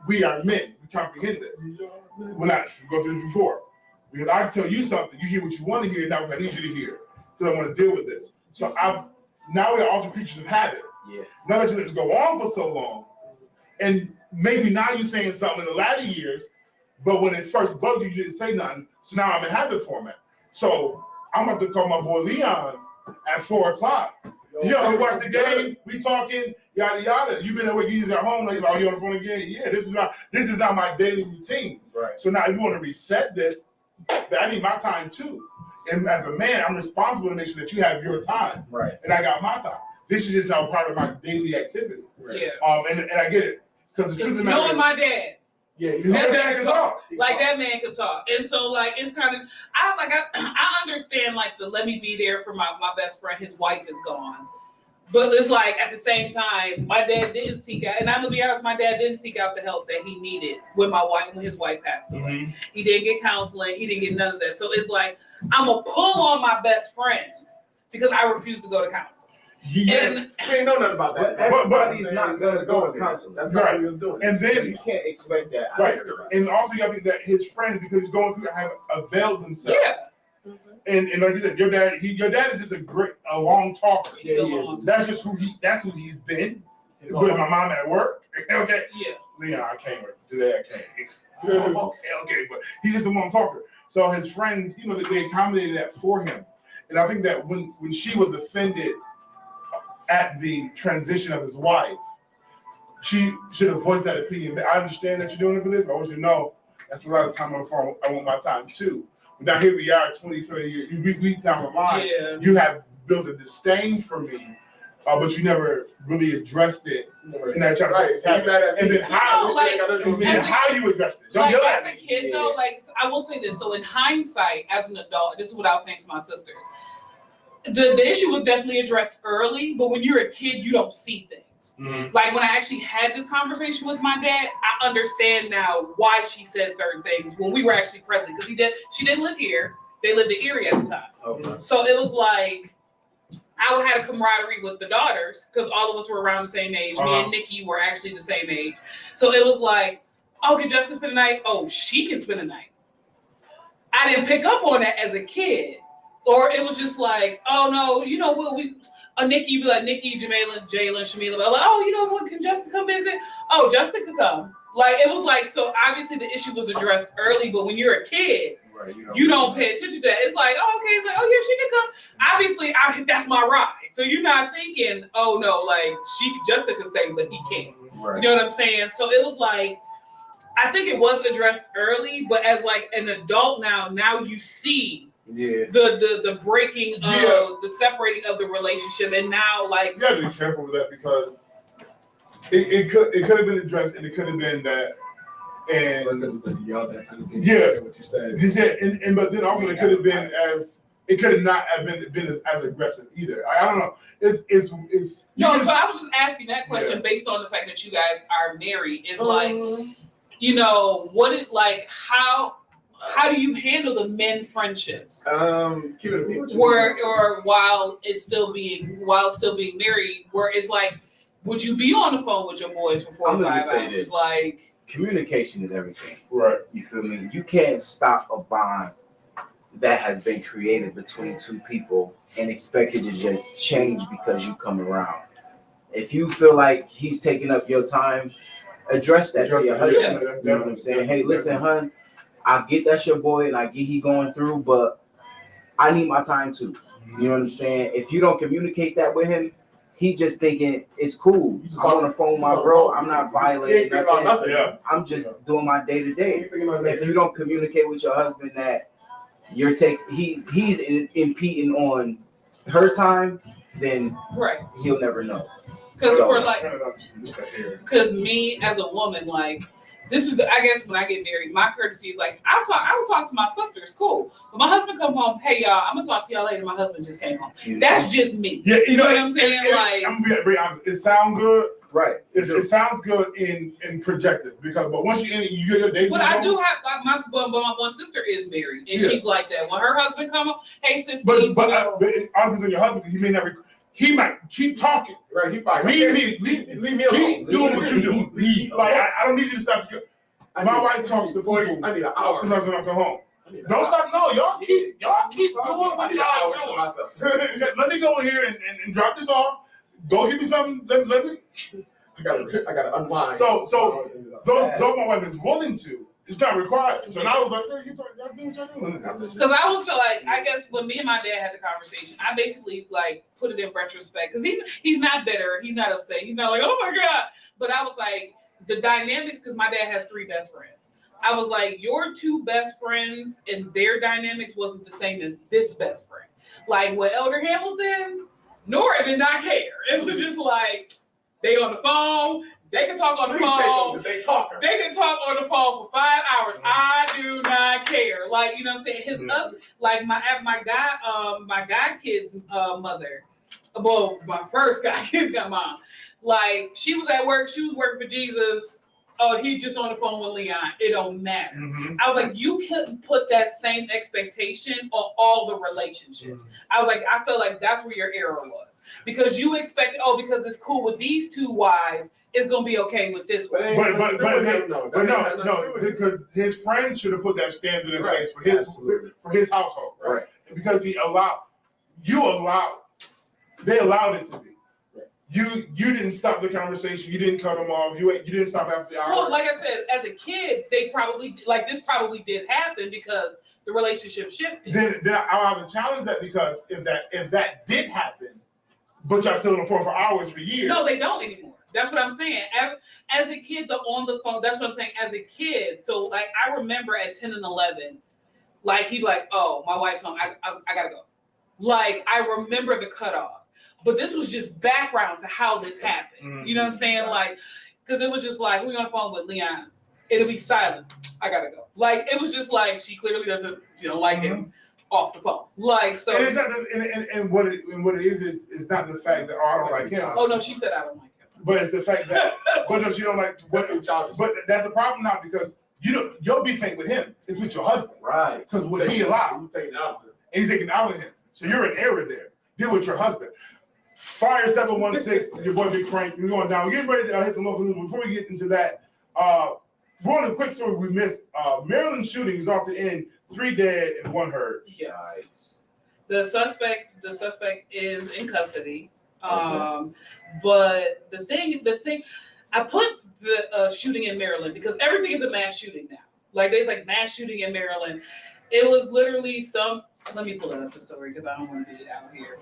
we are men. We comprehend this. We're not go through this before. Because I tell you something, you hear what you want to hear, not what I need you to hear. Because I want to deal with this. So now we are also creatures of habit. Yeah. Now that this go on for so long, and maybe now you're saying something in the latter years, but when it first bugged you, you didn't say nothing. So now I'm in habit format. So I'm about to call my boy Leon at 4:00. Yo, we watch the game, we talking, yada yada. You've been at work, you at home, like, oh, you on the phone again? Yeah, this is not my daily routine. Right. So now if you want to reset this, I need my time too. And as a man, I'm responsible to make sure that you have your time. Right. And I got my time. This is just now part of my daily activity. Right. Yeah. And I get it. Because the truth of the matter knowing my dad. Yeah, that man can talk. Like that man can talk. And so like it's kind of I understand like the let me be there for my best friend, his wife is gone. But it's like at the same time, my dad didn't seek out, and I'm gonna be honest, my dad didn't seek out the help that he needed when his wife passed away. Mm-hmm. He didn't get counseling, he didn't get none of that. So it's like I'm gonna pull on my best friends because I refuse to go to counseling. Yeah. And you ain't know nothing about that. Everybody's not gonna go to counseling. That's not what he was doing. And then you can't expect that. Right. And also you have to think that his friends, because he's going through, have availed themselves. Yeah. And like you said, your dad is just a long talker. Yeah, that's just that's who he's been. With my mom at work. Okay. Yeah. Leon, I came today. I came. Okay. But he's just a long talker. So his friends, they accommodated that for him. And I think that when she was offended at the transition of his wife, she should have voiced that opinion. I understand that you're doing it for this, but I want you to know that's a lot of time on the phone. I want my time too. But now here we are, 20, 30 years. We down the line. Yeah. You have built a disdain for me, but you never really addressed it. And that and then how you addressed it. Like as a kid, though, like I will say this. So in hindsight, as an adult, this is what I was saying to my sisters. The issue was definitely addressed early, but when you're a kid, you don't see things. Mm-hmm. Like when I actually had this conversation with my dad, I understand now why she said certain things when we were actually present. Because she didn't live here; they lived in Erie at the time. Okay. So it was like I had a camaraderie with the daughters because all of us were around the same age. Me and Nikki were actually the same age. So it was like, oh, can Jessica spend the night? Oh, she can spend the night. I didn't pick up on that as a kid. Or it was just like, oh no, Nikki be like, Nikki, Jalen, Shamila, like, oh, what, can Jessica come visit? Oh, Jessica could come. Like, it was like, so obviously the issue was addressed early, but when you're a kid, Right. You don't pay attention to that. It's like, oh, okay. It's like, oh, yeah, she can come. Obviously, that's my ride. So you're not thinking, oh, no, like, Jessica could stay, but he can't. Right. You know what I'm saying? So it was like, I think it was addressed early, but as like an adult now you see the breaking of the separating of the relationship, and now like you gotta be careful with that because it could have been addressed, and it could have been that, and what you said. But then also it could have been it could have not have been as aggressive either. I don't know. It's no. So I was just asking that question based on the fact that you guys are married. Is like, you know, how do you handle the men friendships? Keep it while still being married, where it's like, would you be on the phone with your boys for 4 or 5 hours? Like, communication is everything. Right. You feel me? You can't stop a bond that has been created between two people and expect it to just change because you come around. If you feel like he's taking up your time, address that to your husband. You know what I'm saying? Hey, listen, hun, I get that's your boy and I get he going through, but I need my time too. You know what I'm saying? If you don't communicate that with him, he just thinking it's cool. I'm on the phone with my bro. I'm not violating nothing. Yeah. I'm just doing my day to day. If you don't communicate with your husband that he's impeding on her time, then he'll never know. Because me as a woman, like, this is I guess when I get married, my courtesy is like, I will talk to my sisters, cool. But my husband come home, hey y'all, I'm gonna talk to y'all later. My husband just came home. That's just me. Yeah, you know what I'm saying? I'm gonna be very honest. It sounds good. Right. It sounds good in projected but once you get your days. But I do have my one sister is married and she's like that. When her husband come up, hey sis, but obviously your husband, because he might keep talking. Right. He probably leave me alone. Keep doing what you do. Like I don't need you to stop. My wife talks to 40. I need an hour. Sometimes when I come home. Don't stop. No, y'all keep doing what y'all doing. Let me go in here and drop this off. Go give me something. Let me. I gotta unwind. So though my wife is willing to, it's not required. So now I was like, hey, y'all do what y'all doing. Because I was like, I guess when me and my dad had the conversation, I basically like put it in retrospect because he's not bitter, he's not upset, he's not like, oh my god. But I was like, the dynamics, because my dad has 3 best friends. I was like, your 2 best friends and their dynamics wasn't the same as this best friend. Like with Elder Hamilton, Nora did not care. It was just like, they on the phone. They can talk on the phone. They can talk on the phone for 5 hours. I do not care. Like, you know what I'm saying? His like my god kid's mother. Well, my first god kid's got mom. Like, she was at work. She was working for Jesus. Oh, he just on the phone with Leon. It don't matter. Mm-hmm. I was like, you couldn't put that same expectation on all the relationships. Mm-hmm. I was like, I feel like that's where your error was. Because you expect, because it's cool with these 2 wives, it's gonna be okay with this one. No, because his friends should have put that standard in place for his household, right? Because they allowed it to be. You didn't stop the conversation. You didn't cut them off. You didn't stop after the hour. Well, like I said, as a kid, this probably did happen because the relationship shifted. Then I'll have to challenge that, because if that did happen, but y'all still on the phone for hours for years. No, they don't anymore. That's what I'm saying. As a kid, the on the phone. That's what I'm saying. As a kid, so like I remember at 10 and 11, like he'd like, oh, my wife's home. I gotta go. Like I remember the cutoff. But this was just background to how this happened. Mm-hmm. You know what I'm saying? Like, because it was just like, we on the phone with Leon. It'll be silent. I gotta go. Like, it was just like, she clearly doesn't, like him off the phone. Like, so. And it's not and what it is not the fact that, I don't like him. Oh, no, she said I don't like him. But it's the fact that, but no, she don't like, but that's the problem now, because your beef ain't with him. It's with your husband. Right. Because what he allowed. He's taking out of him. And he's taking out of him. So you're in error there. Deal with your husband. Fire 716, your boy Big Frank. We're going down. We're getting ready to hit the local news. Before we get into that, one quick story we missed. Maryland shooting is off to end. 3 dead and 1 hurt. Yes. Nice. The suspect is in custody. But the thing, I put the shooting in Maryland because everything is a mass shooting now. Like there's like mass shooting in Maryland. It was literally some. Let me pull it up the story because I don't want to be out here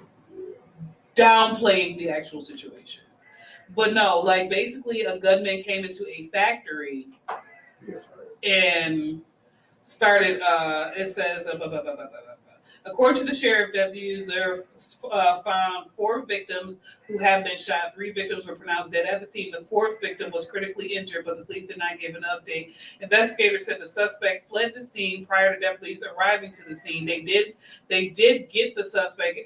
downplaying the actual situation. But no, like basically, a gunman came into a factory and started. It says. According to the sheriff deputies, there found 4 victims who have been shot. 3 victims were pronounced dead at the scene. The 4th victim was critically injured, but the police did not give an update. Investigators said the suspect fled the scene prior to deputies arriving to the scene. They did get the suspect,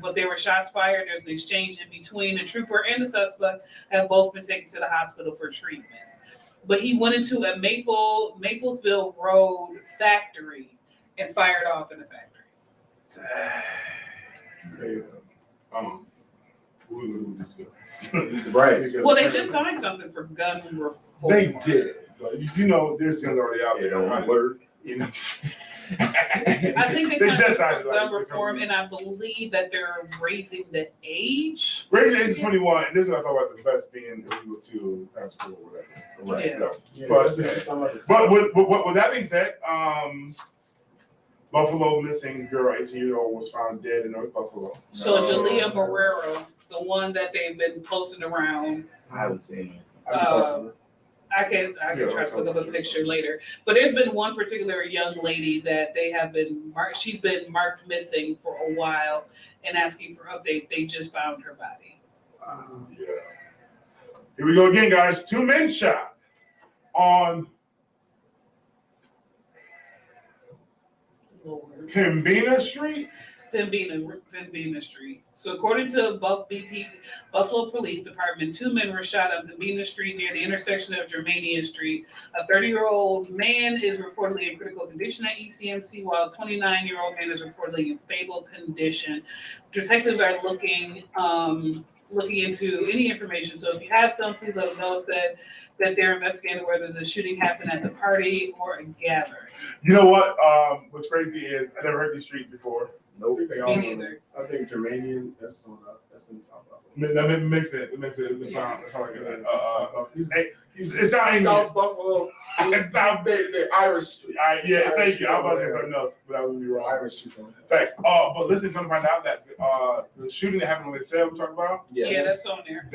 but there were shots fired. There's an exchange in between. The trooper and the suspect have both been taken to the hospital for treatment. But he went into a Maplesville Road factory and fired off in the factory. Right. Well, they just signed something for gun reform. They did. You know, there's guns already out there. You know. I think they signed just something for gun reform, and I believe that they're raising the age. Raising the age to 21. And this is what I thought about the vest being illegal to times school or whatever. Right. Yeah. But with that being said, Buffalo missing girl, 18-year-old, was found dead in North Buffalo. So Jalea Marrero, the one that they've been posting around. I haven't seen it. I can try to look up a picture later. But there's been one particular young lady that they have been she's been marked missing for a while and asking for updates. They just found her body. Yeah. Here we go again, guys. 2 men shot on Pembina Street? Pembina Street. So according to Buffalo Police Department, 2 men were shot on Pembina Street near the intersection of Germania Street. A 30-year-old man is reportedly in critical condition at ECMC, while a 29-year-old man is reportedly in stable condition. Detectives are looking into any information. So if you have some, please let them know. Said that they're investigating whether the shooting happened at the party or a gathering. You know what? What's crazy is I never heard these streets before. Nope. Me neither. I think Germanian, that's in South Buffalo. That makes it. It sounds like it's not English. South Buffalo. It's South the Irish Street. Yeah, thank you. I was about to say something else, but that was really wrong. Irish Street. Thanks. But listen, come to find out that the shooting that happened on the cell we're talking about. Yeah, that's on there.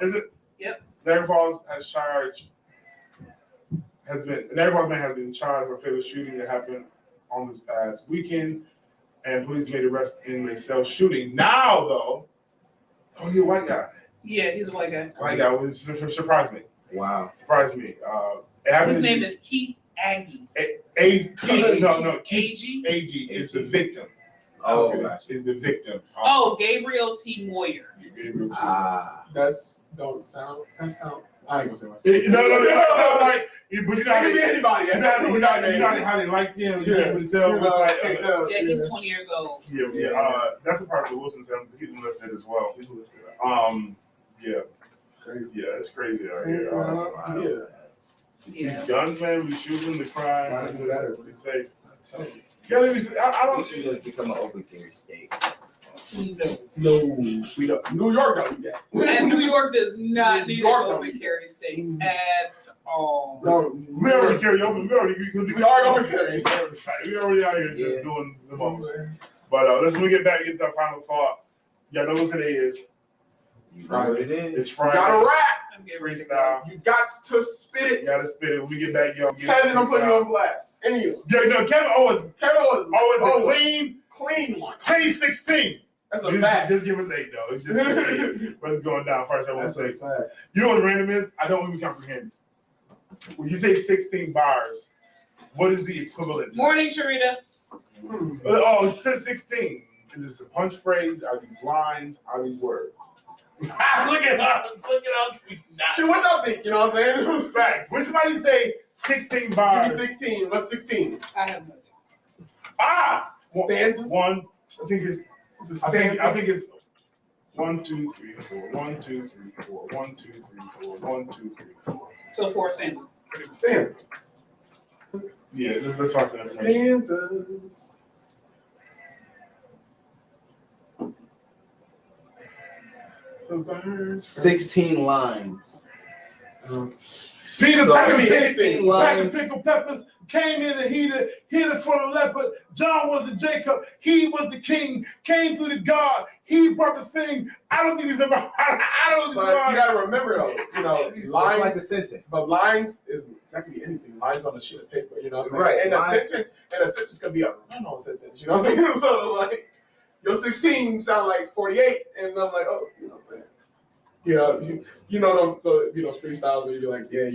Is it? Yep. Niagara Falls man has been charged for a fatal shooting that happened on this past weekend, and police made arrest in the cell shooting. Now, though, he's a white guy. Yeah, he's a white guy. White guy, which surprised me. Wow. Surprised me. His name is Keith Aggie. Keith Agee is the victim. Oh, gotcha. Is the victim. Gabriel T. Moyer. Gabriel T. That sound. I ain't gonna say myself. No, like, but you know how it can be anybody. You know how they like him. You can't really tell. Yeah, he's 20 years old. Yeah. That's a part of the Wilson Center to keep them lifted as well. Yeah. Crazy. Yeah, it's crazy out here. These guns, man, we shoot them, the crime. They say. I don't. We should become an open carry state. No, we don't. New York don't do that. And New York does not need an open carry state at all. No, we already carry open. We are open carry. We already out here just doing the most. But let's get back into our final thought. Y'all know what today is. Friday it is. It's Friday. You gotta rap. Freestyle. You got to spit it. You gotta spit it. When we get back, y'all. Kevin, I'm putting you on blast. And you. Yeah, no, Kevin always a clean one. Clean 16. That's a fact. Just give us 8 though. It's just 8. But it's going down. First, I want to say, you know what random is? I don't even comprehend. When you say 16 bars, what is the equivalent? Morning, Sharita. 16. Is this the punch phrase? Are these lines? Are these words? Look at us. Shit, what y'all think? You know what I'm saying? Fact. When somebody say 16 bars. Give me 16. What's 16? I have no idea. Stanzas? One. I think it's 1, 2, 3, 4. 1, 2, 3, 4. 1, 2, 3, 4. 1, 2, 3, 4. So 4 stanzas. Stanzas. Yeah, let's talk to that information. Stanzas. The birds 16 lines. See the So, pack of 16 lions. pickled peppers came in and hid it for the leopard. John was the Jacob. He was the king. Came through the God. He brought the thing. I don't think he's ever. I don't think But you gotta remember though, lines like a sentence. But lines that can be anything. Lines on a sheet of paper, you know what I'm saying? Right. And a sentence can be a run-on sentence, you know what I'm saying? So like your 16 sound like 48, and I'm like, oh, you know what I'm saying? Those freestyles where you be like, yeah,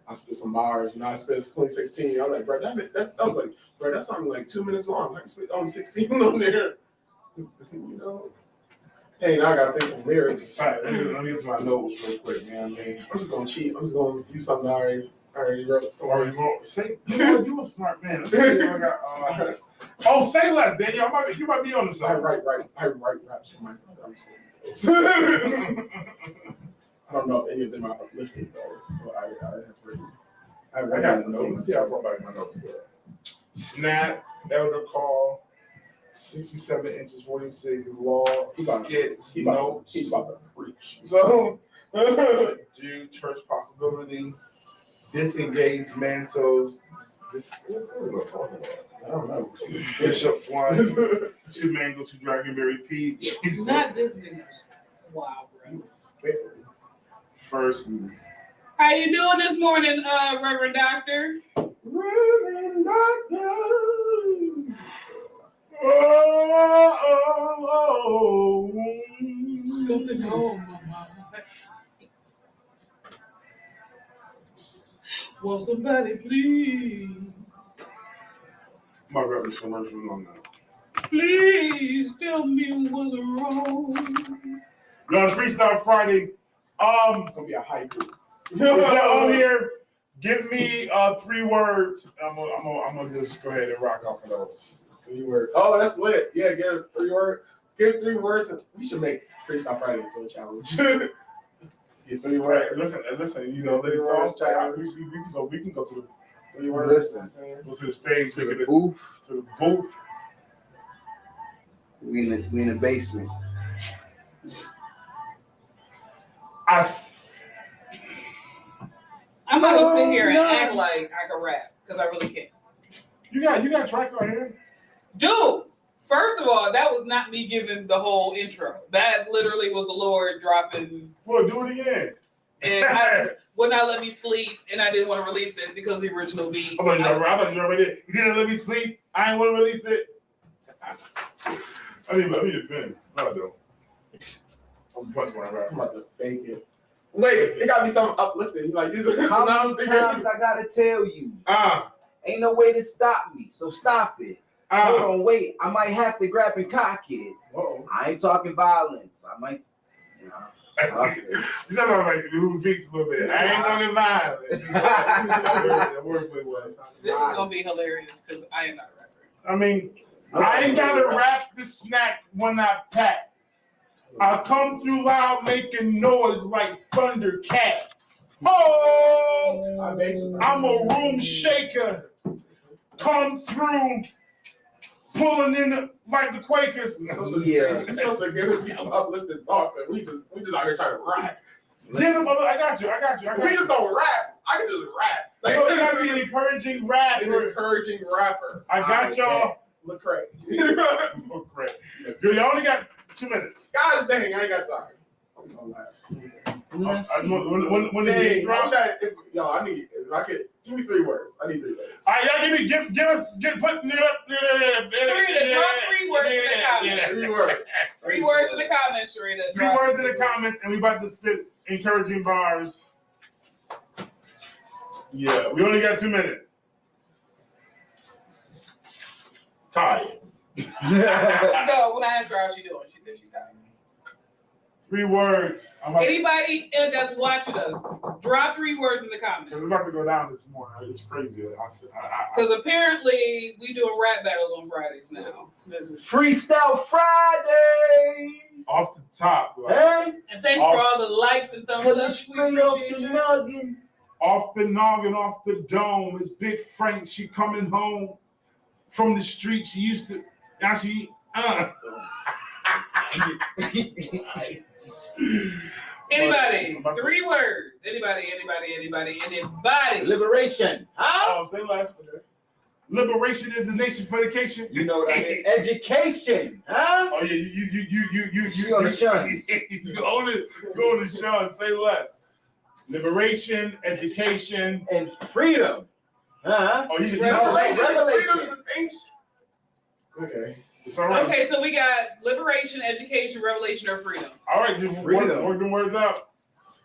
I spit some bars, I spit 16. I'm like, bro, that was like, bro, that song like 2 minutes long. I spit only 16 on there. Hey, now I gotta think some lyrics. All right, let me get to my notes real quick, man. I'm just gonna cheat. I'm just gonna use something I already wrote. You a smart man. Let me see if I got, say less, Daniel. You might be on the side. I write raps for my brother. I don't know if any of them are uplifting though. But I have written. I got notes. Let's see how far back my notes go. Snap, Elder Call, 67 inches, 46, Law, Skits, Notes. He's about to preach. So, do Church Possibility, Disengage Mantos, I don't know. Bishop One, 2 Mango, 2 Dragonberry Peach. Not this nigga. Wow, bro. First. How you doing this morning, Reverend Doctor? Reverend Doctor. Something on my mind. Will somebody please? My God, this commercial on that. Please tell me what's wrong. No, it's Freestyle Friday. It's gonna be a haiku. On here, give me 3 words. I'm gonna just go ahead and rock off of those. 3 words. Oh, that's lit. Yeah, give 3 words. Give 3 words. We should make Freestyle Friday into a challenge. Give 3 words. Listen. Ladies songs. We can go to the 3 words. Listen. Go to the stage. To the booth. To the booth. We in the basement. I'm not gonna sit here and act like I can rap because I really can't. You got tracks on here, dude. First of all, that was not me giving the whole intro. That literally was the Lord dropping. Well, do it again. And I would not let me sleep, and I didn't want to release it because the original beat. I thought you already did. You didn't let me sleep. I ain't want to release it. I need a pen. No, I don't. I'm punchline rap. I'm about to fake it. Wait, it gotta be something uplifting. You like these are how many times I gotta tell you? Ain't no way to stop me, so stop it. Hold on, wait. I might have to grab and cock it. Uh-oh. I ain't talking violence. I might. You sound like who speaks a little bit. I ain't talking violence. This is gonna be hilarious because I am not a rapper. I mean, I ain't gotta rap this snack when I pack. I come through loud making noise like Thundercat. Oh, I'm a room shaker. Come through, pulling in like the Quakers. It's supposed to give people uplifting thoughts, and we just out here trying to rap. Yeah, I got you. We just don't rap. I can just rap. Like, so you gotta be an encouraging rapper. An encouraging rapper. I got y'all. Lecrae. Lecrae. You only got 2 minutes. God dang, I ain't got time. I'm gonna last. When the game drops, I need. If I could give me 3 words. I need 3 words. All right, y'all give us put me up. 3 words in the comments. 3 words. 3 words in the comments, Sharita. 3 words in the comments, and we about to spit encouraging bars. Yeah, we only got 2 minutes. Tired. No, when I asked her how she doing, she said she's tired. 3 words. Anybody that's watching us, drop 3 words in the comments. It's about to go down this morning. It's crazy. Because apparently we doing rap battles on Fridays now. Freestyle Friday. Off the top. Like, hey. And thanks for all the likes and thumbs up. Straight off the noggin. Off the noggin, off the dome. It's Big Frank. She coming home from the street. She used to. Now she. Anybody? 3 words. Anybody. Liberation. Huh? Oh, say less. Liberation is the nation for education. You know what I mean? Education. Huh? Oh yeah, you on the shun. You own it. You own the shun. Say less. Liberation, education, and freedom. Huh? Oh, you revelation. Okay. It's all right. Okay, so we got liberation, education, revelation, or freedom. All right, just work them words out.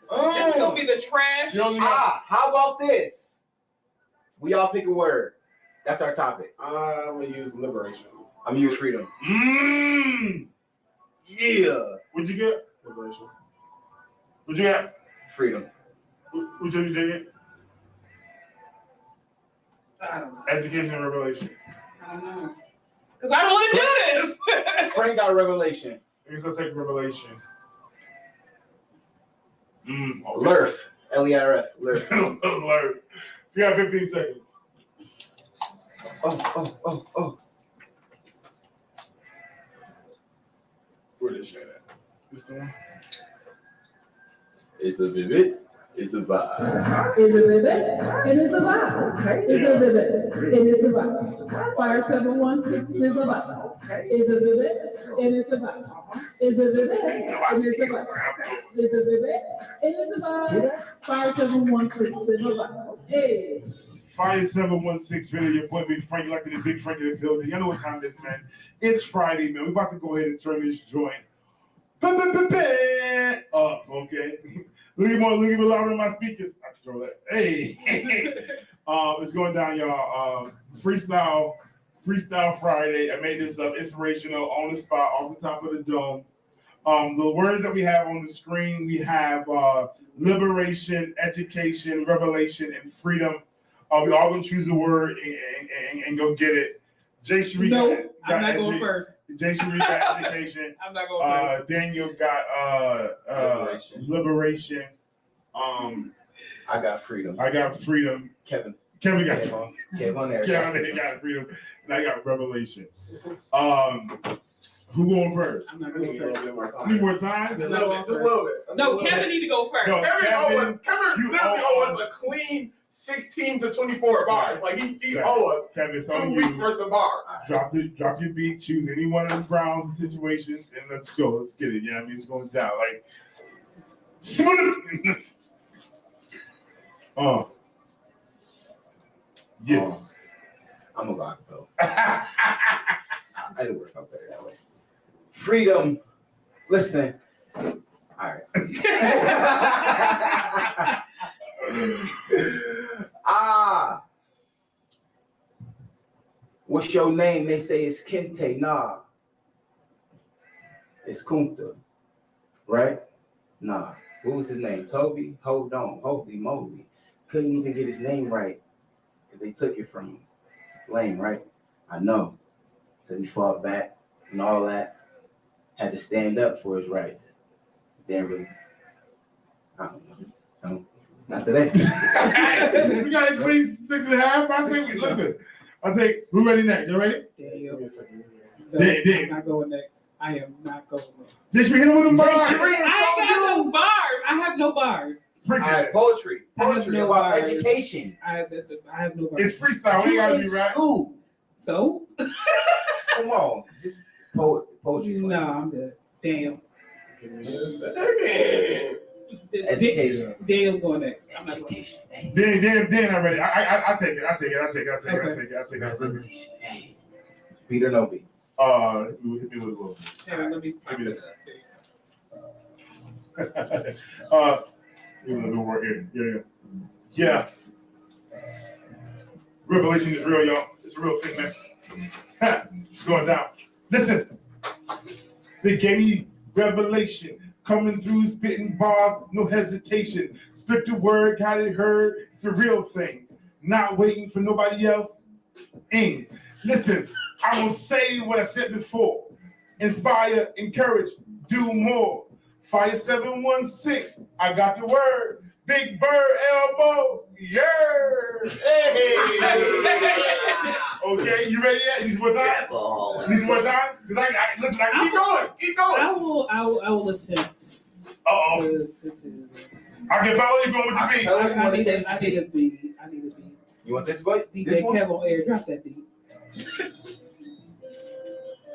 This is gonna be the trash. How about this? We all pick a word. That's our topic. I'm gonna use liberation. I'm gonna use freedom. Yeah. What'd you get? Liberation. What'd you get? Freedom. Which one you take? I don't know. Education and revelation. I don't know. Because I don't want to do this. Frank got revelation. He's gonna take revelation. Okay. Lerf. L-E-R-F. Lerf. Lerf. You got 15 seconds. Oh. Where is that at? This the one? It's a vivid. It's a vibe. It's a vivid. It is a vibe. It's a vivid. It is a vibe. Fire 716 is a vibe. It's a vivid. It is a vibe. It's a vivid. It is a vibe. It's a vivid. It is a vibe. Fire 716 is a vibe. Hey. Fire 716 video, your boy Big Frank, like the Big Frank in the building. You know what time it is, man. It's Friday, man. We're about to go ahead and turn this joint up, okay? Look at me louder in my speakers. I control that. Hey. It's going down, y'all. Freestyle Friday. I made this up, inspirational, on the spot, off the top of the dome. The words that we have on the screen, we have liberation, education, revelation, and freedom. We all gonna choose a word and go get it. Jay Sheree I'm not going first. Jay Sheree got education. I'm not going first. Daniel got liberation. I got freedom. Kevin got freedom. Kevin got freedom, and I got revelation. Who going first? I'm not going first. Need more time? Just a little bit. No, Kevin need to go first. No, Kevin literally owes us a clean 16 to 24 bars. Like he owes us Kevin, 2 weeks worth of bars. Drop your beat, choose any one of the rounds and situations, and let's go. Let's get it. Yeah, I mean it's going down. Like yeah. I'm a rock though. I didn't work out better that way. Freedom. Listen. All right. What's your name? They say it's Kente. Nah. It's Kunta. Right? Nah. What was his name? Toby? Hold on. Holy moly. Couldn't even get his name right. Because they took it from him. It's lame, right? I know. So he fought back and all that. Had to stand up for his rights. Didn't really. I don't know. Not today. We got at least 6.5. I say, listen. I think who ready next? You ready? Yeah, I'm not going next. I am not going next. Just hit him with them bars. I ain't got no bars. I have no bars. All right, poetry no about bars. education. I have no bars. It's freestyle. We gotta be right. School. So? Come on, just poetry. No, I'm good. Damn. Give me a second. Education. Daniel's going next. I'm not going Education. Dan, I'm ready. I take it. Hey. Beat or no beat? Hit me with a little. Let me Give me a little work here. Yeah. Revelation is real, y'all. It's a real thing, man. It's going down. Listen. They gave me revelation. Coming through, spitting bars, no hesitation. Spit the word, got it heard. It's a real thing. Not waiting for nobody else. Listen, I will say what I said before. Inspire, encourage, do more. Fire 716, I got the word. Big Bird elbow, yeah. Hey. Okay, you ready yet? These words on? Listen, keep going. I will attempt. to do this. I can follow you going with the beat. I need a beat. You want this boy? DJ Kev on air, drop that beat.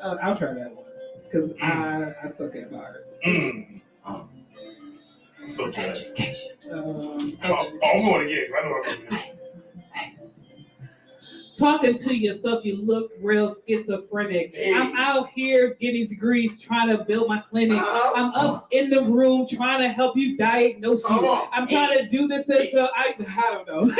I'll try that one because I suck at bars. I'm so trash. Okay. I'm going again. I know what I'm doing. Talking to yourself, you look real schizophrenic. Hey. I'm out here getting degrees, trying to build my clinic. I'm up in the room trying to help you diagnose you. I'm trying to do this until I don't know.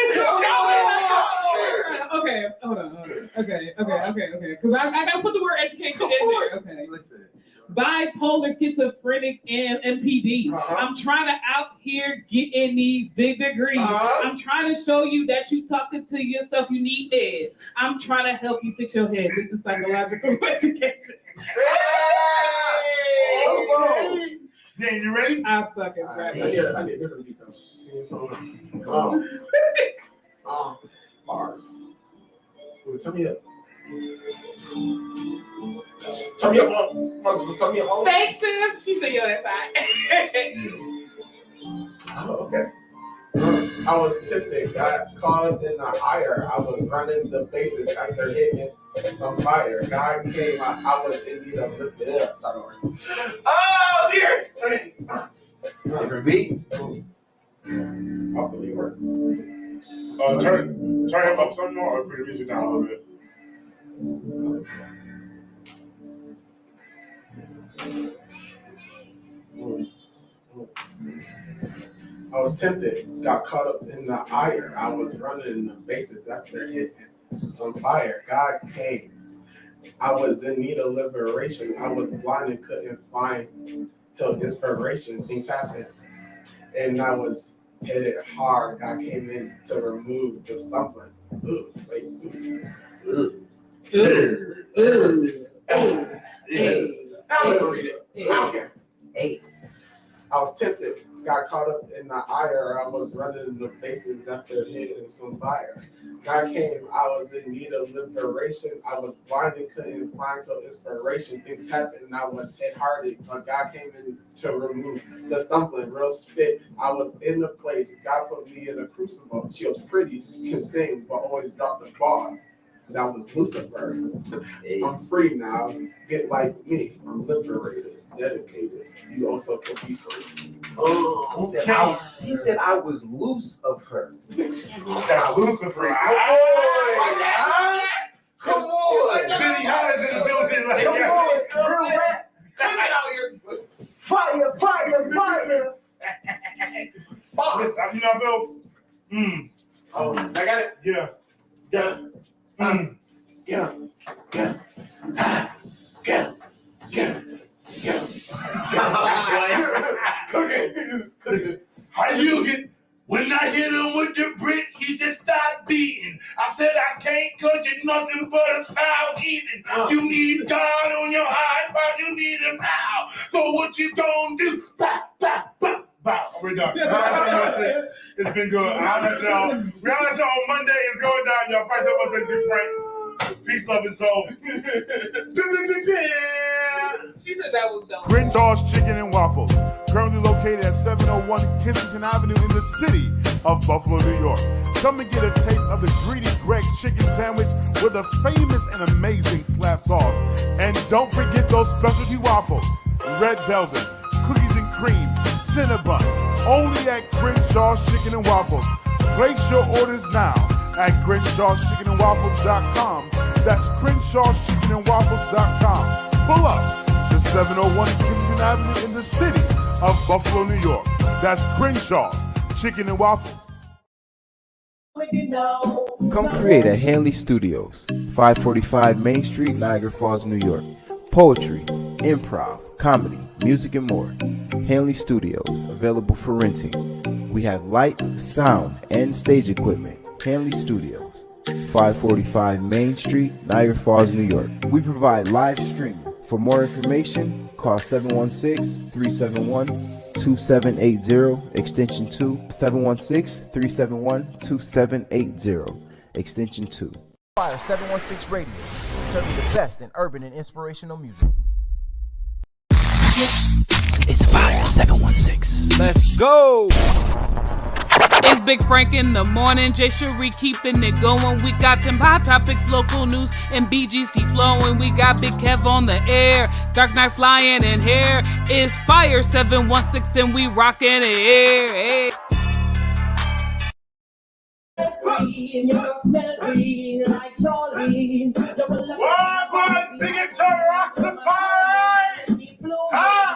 Okay, hold on. Okay. Because I gotta put the word education in there. Okay. Listen. Bipolar, schizophrenic, and MPD. I'm trying to out here getting these big degrees. I'm trying to show you that you talking to yourself, you need meds. I'm trying to help you fix your head. This is psychological education. Hey! Jane, you ready? I suck at rap. I need different beat though. Bars. Turn me up. Turn me up on. Let's turn me up on. Thanks, sis. She said, yo, that's fine. Oh, okay. I was tipsy, got caught up in the ire. I was running the bases after hitting some fire. God came, I was in need of lip. Sorry. Oh, here! Different beat. Possibly work. Turn him up some more or put the music down a little bit. I was tempted, got caught up in the ire. I was running the bases after hitting some fire. God came. I was in need of liberation. I was blind and couldn't find till inspiration. Things happened. And I was headed hard. God came in to remove the stumbling. Ooh, wait. Ooh. I'm gonna read it. I don't care. Hey. I was tempted, got caught up in the ire. I was running the bases after hitting some fire. God came, I was in need of liberation. I was blind and couldn't find till inspiration. Things happened and I was hit-hearted, but God came in to remove the stumbling, real spit. I was in the place, God put me in a crucible. She was pretty, can sing, but always dropped the ball. That was Lucifer. I'm free now. Get like me. I'm liberated, dedicated. You also can be free. Oh, he said I was loose of her. That's Lucifer. Come on. Billy Hollis in the building. Like, Come on, real rap. Come out here. Fire. You know, Bill? Oh, I got it. Yeah. How you get? When I hit him with the brick, he said, stop beating. I said, I can't cause you're nothing but a foul heathen. You need God on your iPod, you need him now. So what you gonna do? Bow. We're done. It's been good. I'll let y'all on Monday. It's going down, y'all. First of all, say good Frank. Peace, love, and soul. She said that was dope. Crenshaw's Chicken and Waffles, currently located at 701 Kensington Avenue in the city of Buffalo, New York. Come and get a taste of the Greedy Greg chicken sandwich with a famous and amazing slap sauce. And don't forget those specialty waffles, red velvet, cookies and cream, Cinnabon, only at Crenshaw's Chicken and Waffles. Place your orders now at Crenshaw'sChickenandWaffles.com. That's Crenshaw'sChickenandWaffles.com. Pull up to 701 Kensington Avenue in the city of Buffalo, New York. That's Crenshaw's Chicken and Waffles. Come create at Hanley Studios, 545 Main Street, Niagara Falls, New York. Poetry, improv, comedy, music, and more. Hanley Studios, available for renting. We have lights, sound, and stage equipment. Hanley Studios, 545 Main Street, Niagara Falls, New York. We provide live streaming. For more information, call 716-371-2780, extension 2, 716-371-2780, extension 2. Fire 716 Radio, serving the best in urban and inspirational music. It's Fire 716. Let's go. It's Big Frank in the morning, Jay Cherie keeping it going. We got them hot topics, local news, and BGC flowing. We got Big Kev on the air, Dark Knight flying in here. It's Fire 716 and we rocking it here. Hey. What? Big it to Rastafari! Ah!